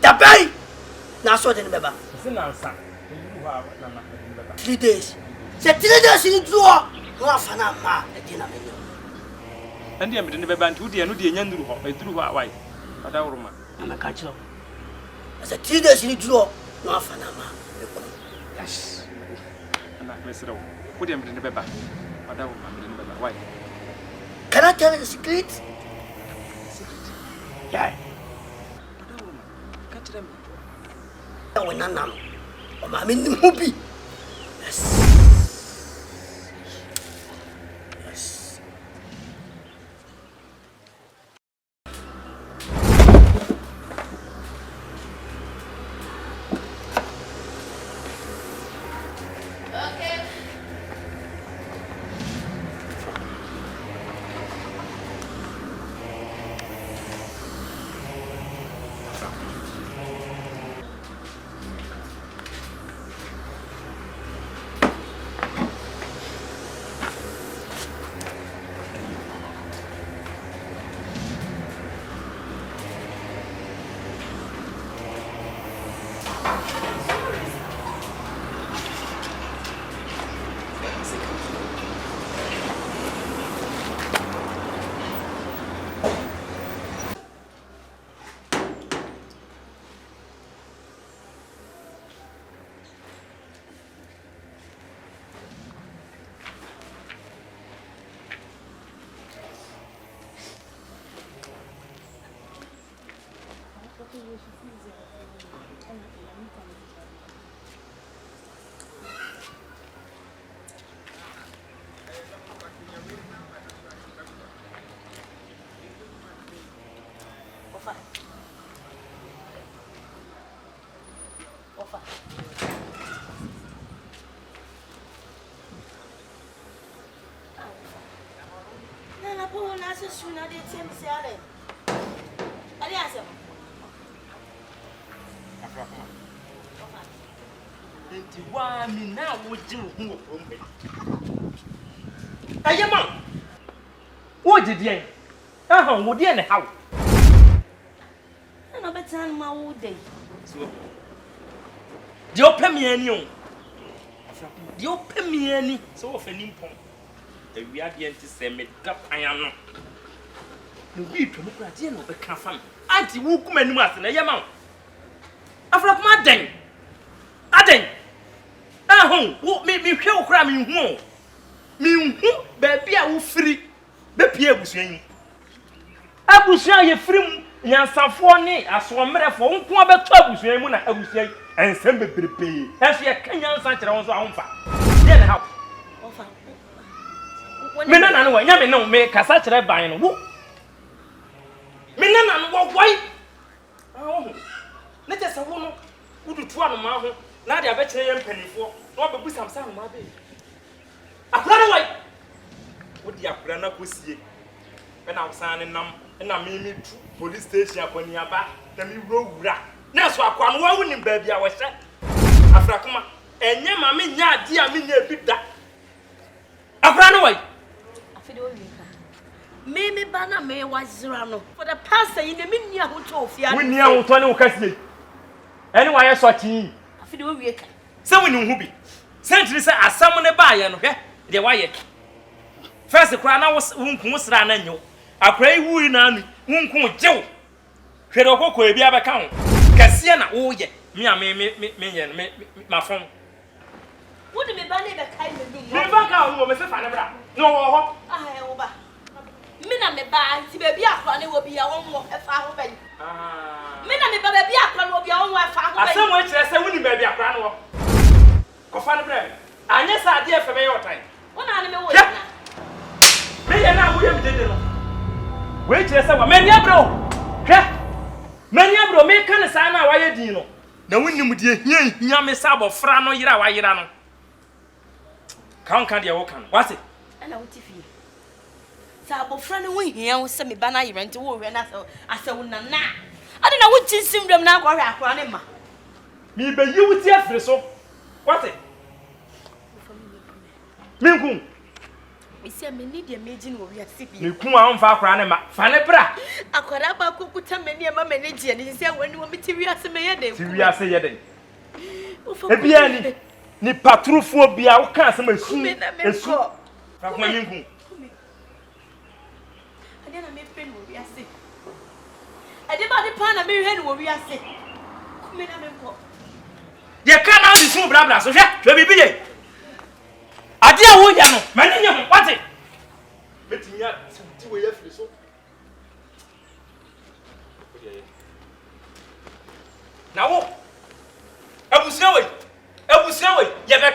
dabai na so de ne beba se nansa e ru ha nana 3 days se 3 days ni duo no afana ma e di na me no andi me de ne beba nti wo de no de nyanduru ho e duru ho awai ada wuruma na me ka chiro se 3 days ni duo no afana ma e ko yes ana me sere wo de me de ne beba ada wuruma me de ne beba wai can I tell you the secret yeah I will not know. Oh, my mini movie. Yes. Yes. Okay. Why me now would you who I am what did you? Would you how? I know better my old day. So, you pay me any. You pay me any. So, of an impon. We are the anti Semitic I am not. The weep to look at you, but can't find. Auntie, who come and master, I am out. After my day. Aden. What made me kill cramming home? Me, baby, I will free. Baby, I was saying. I will say you free. Yansa for me, as one matter for one quarter trouble, I will say, and send me to pay. As you can answer on the alpha. Then how? Minana, no, you know, make a such a buying. Minana, what white? Oh, let us a woman who do 12 miles. Now they are better than penny for. No, but some sound, my baby. A plan away. What the Aprana could see when I was signing them, and I mean, police station upon your back, then we roll rat. That's why I can't win, baby. I was set. Afrakuma, and your mammy, ya dear, me near bit that. A plan away. I feel Mimi Banner may was Zerano for the pastor in the minia who told you. We near 20 Cassidy. Anyway, I saw you. So we know who be. Sentry say as someone a buyer, okay? The wire. First, the crown was ran and you. I pray who in an won't Joe. Ferroco could be a count. Cassiana, oh, yeah, me, my phone. Wouldn't be banning the kind of thing. Never go, Mr. Fanabra. No, I over. Mina me buy, see baby, I will be our own if I obey. Mina me baby, I will be our own wife. I somewhere say, winning baby, I ran off. Cofana, Anya sa ade efe me your time. Wona ne me wo na. Me ya na wo yam dede no. We kire se wa mani abro. Hwe. Mani abro me kan sa na wa ye din no. Na wonnim de hia me sa abofra no yira wa yira no. Kan de wo kan. Wase. Ana wo tifi. Sa abofra no wo hia wo se me ba na yira nti wo hwe na ase wo na na. Ade na wo tinsim dwam na akwa hwe akwa ne ma. Mi be yi wuti afre so. Wase. Minkum. Me say me need the imagine wo wi asibi. Minkum a on fa akwa ne ma. Fa ne bra. Akwara ba kukuta meni e ma manage ne say wani wo meti wi ase me ye den. Ti wi ase ye den. Ebia ni patrofo bia wo kan asem esu. Fa kuma minkum. Ade na me pen wo wi ase. Ade ba de pa na me hwe no wo wi ase. Kume na me ko. Ye kan na di sun bra so hwe bibi ye. Ade a wo ya no, mani nye ho, wate. Metinya ti wo ye firi so. Na wo. Abusia we. Ye be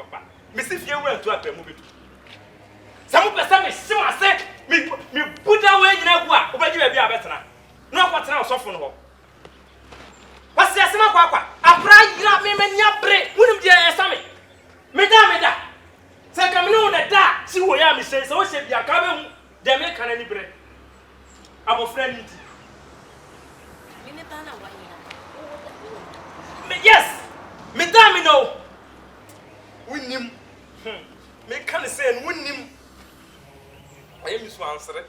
pa. Me si fie wo antu apɛ mu bi. Sa mo pesa me hyew ase, me buda we nyina gu a, obaji ba bi abetena. Na akɔtena osofo no ho. Wase asema kwa. Abra yira me mania bre. Wunim de esa me. Meda. Se kamino na da si wo ya mi se wo se bia ka be hu de me kan ani bre abofra ni ti Me ne ba na wa yina. yes me da me no wunnim me kan se en wunnim ayi mi so ansere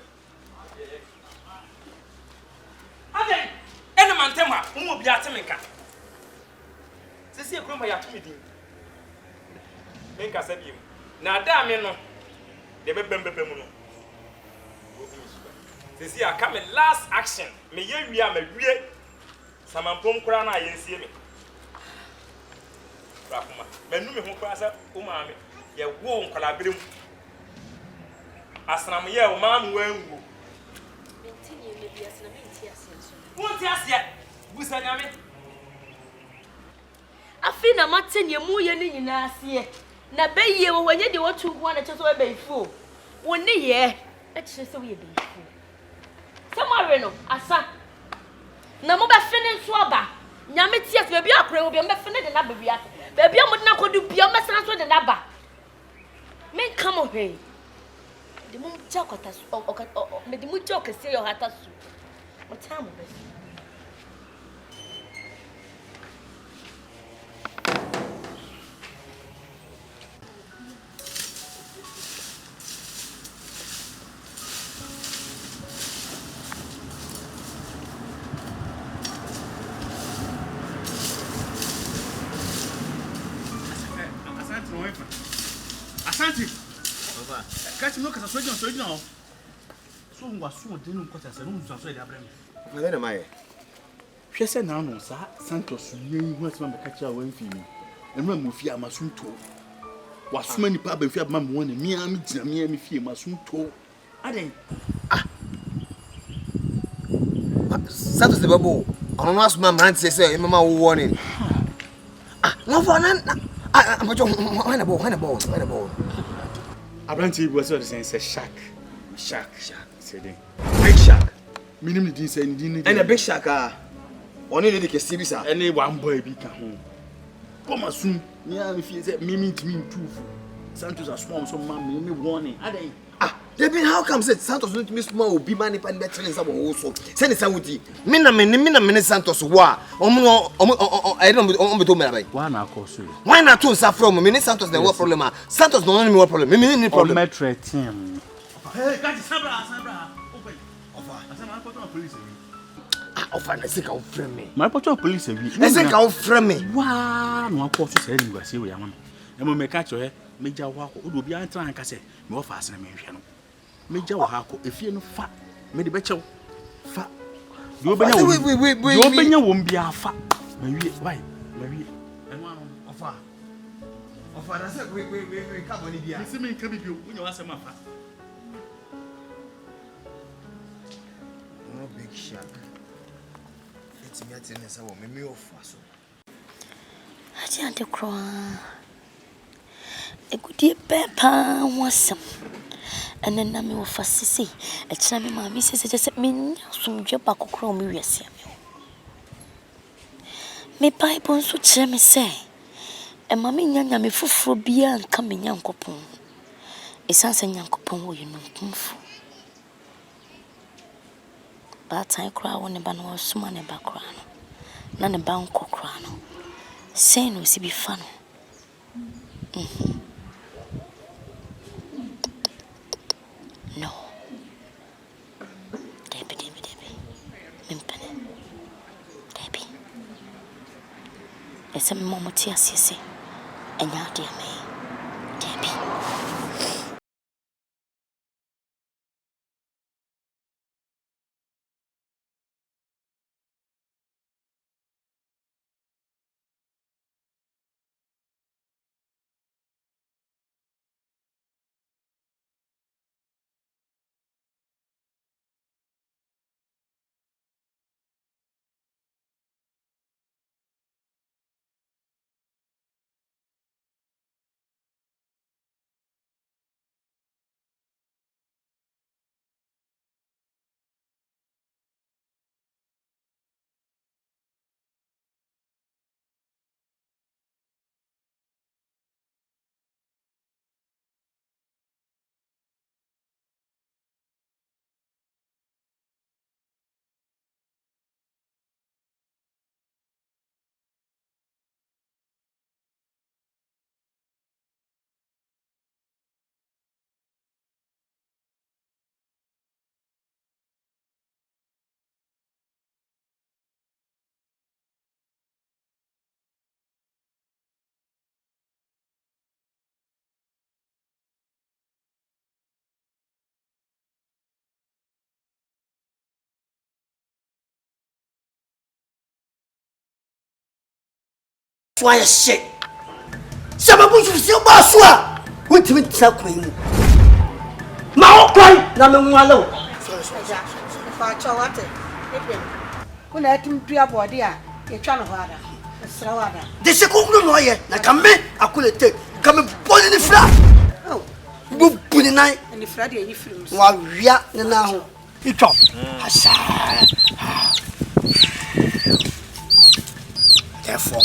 ade ene mantem a wo mo bia te me ka se se ekro ma ya to me din me nka sa bi na da me no de bebembebe mu no sisi aka me last action me ye wi a me wie samampom kura na yensie me rakuma menu me ho kura sa o ma me ye wo nkwala berem asram ye o ma mu wanwu Mentinye me bia se na menti ase nso. won ti ase busa nyame Afi na matenye mu ye ni nyina ase. Na beye wo wanye de wotu ho na cheso be ifu woni ye e kire se wo ye be ifu samare no asa na mo be fene nso aba nyame tias be bia akore wo be fene de na be bia be bia mo de na kodu bia me san so de na ba men come on hey de mo ja kota me de mo ja okese yo hata su mo ta mo be Asante. Baba. Kati no kasa soja o. So ngwa so de no kwata se no nso so de abrem. Mane na maye. Hwe se na no sa Santos nyen hu asema be kacha wa mfi mi. Enu amofi amasunto. Wasoma nipa ba fi abama mo ne mi am gina mi am fie masunto. Aden. Santos de babo. Ono no asoma mrante se e mama wo warning. No for na I'm going to ball. Abranti was say shark. Say big shark. Minimum didn't say and a big shark. Only the Casibisa. Any one boy be come. Come soon. Yeah, if you say Mimi to me too. Santos are small, so mammy, me warning. Debbie, how come said Santos don't miss more be money and better than some also? Send it with you. Mina Santos wa. I don't know. Why not cause you? Why not to suffer from Mini Santos? Then what problem? Santos don't know what problem. Mini problem. Metro team. Hey, can't Sabra. Open. Offer police. Offer, I think I'll frame me. My portrait police. I think I'll frame me. Wow, no, of course, you said you were see we are. And when we catch your major walk, would be an trying to say, more fast than a man. Major Hako, if you know fat, made the better fat. You won't be a fat. Maybe, why? Maybe. Offer, that's a we come on here. See me come you when you ask my fat. No big shark. It's me at the me of Faso. I can't cry. Egudie pepa wasam. And then me wo fasisi. E kira me ma me sese just me sumdwe ba kokro me wiase me. Me Bible nso kire me say. E ma me nyanya me fufuro bia nka me nyankopon. E sanse nyankopon wo yinu kumfu. Ba tan kra wo ne ba no suma ne ba kra no. Na ne ba nko kra no. Say no si bi fa no. No. Debbie. Mimpene. Debbie. Ese mama tia sisi. Enya dia me. Debbie. Why shit? Sababu you baswa. What you talk me? Ma okwan na me nwalo. Fa chawate. Kuna etim dua body a etwa no hada. Esra wada. De sekungro no ye na kame akulete. Kame body ni fra. Oh. Bu buni nai. Ni fra de yi film. Wa wia ne na ho. Itwa. Asa. Therefore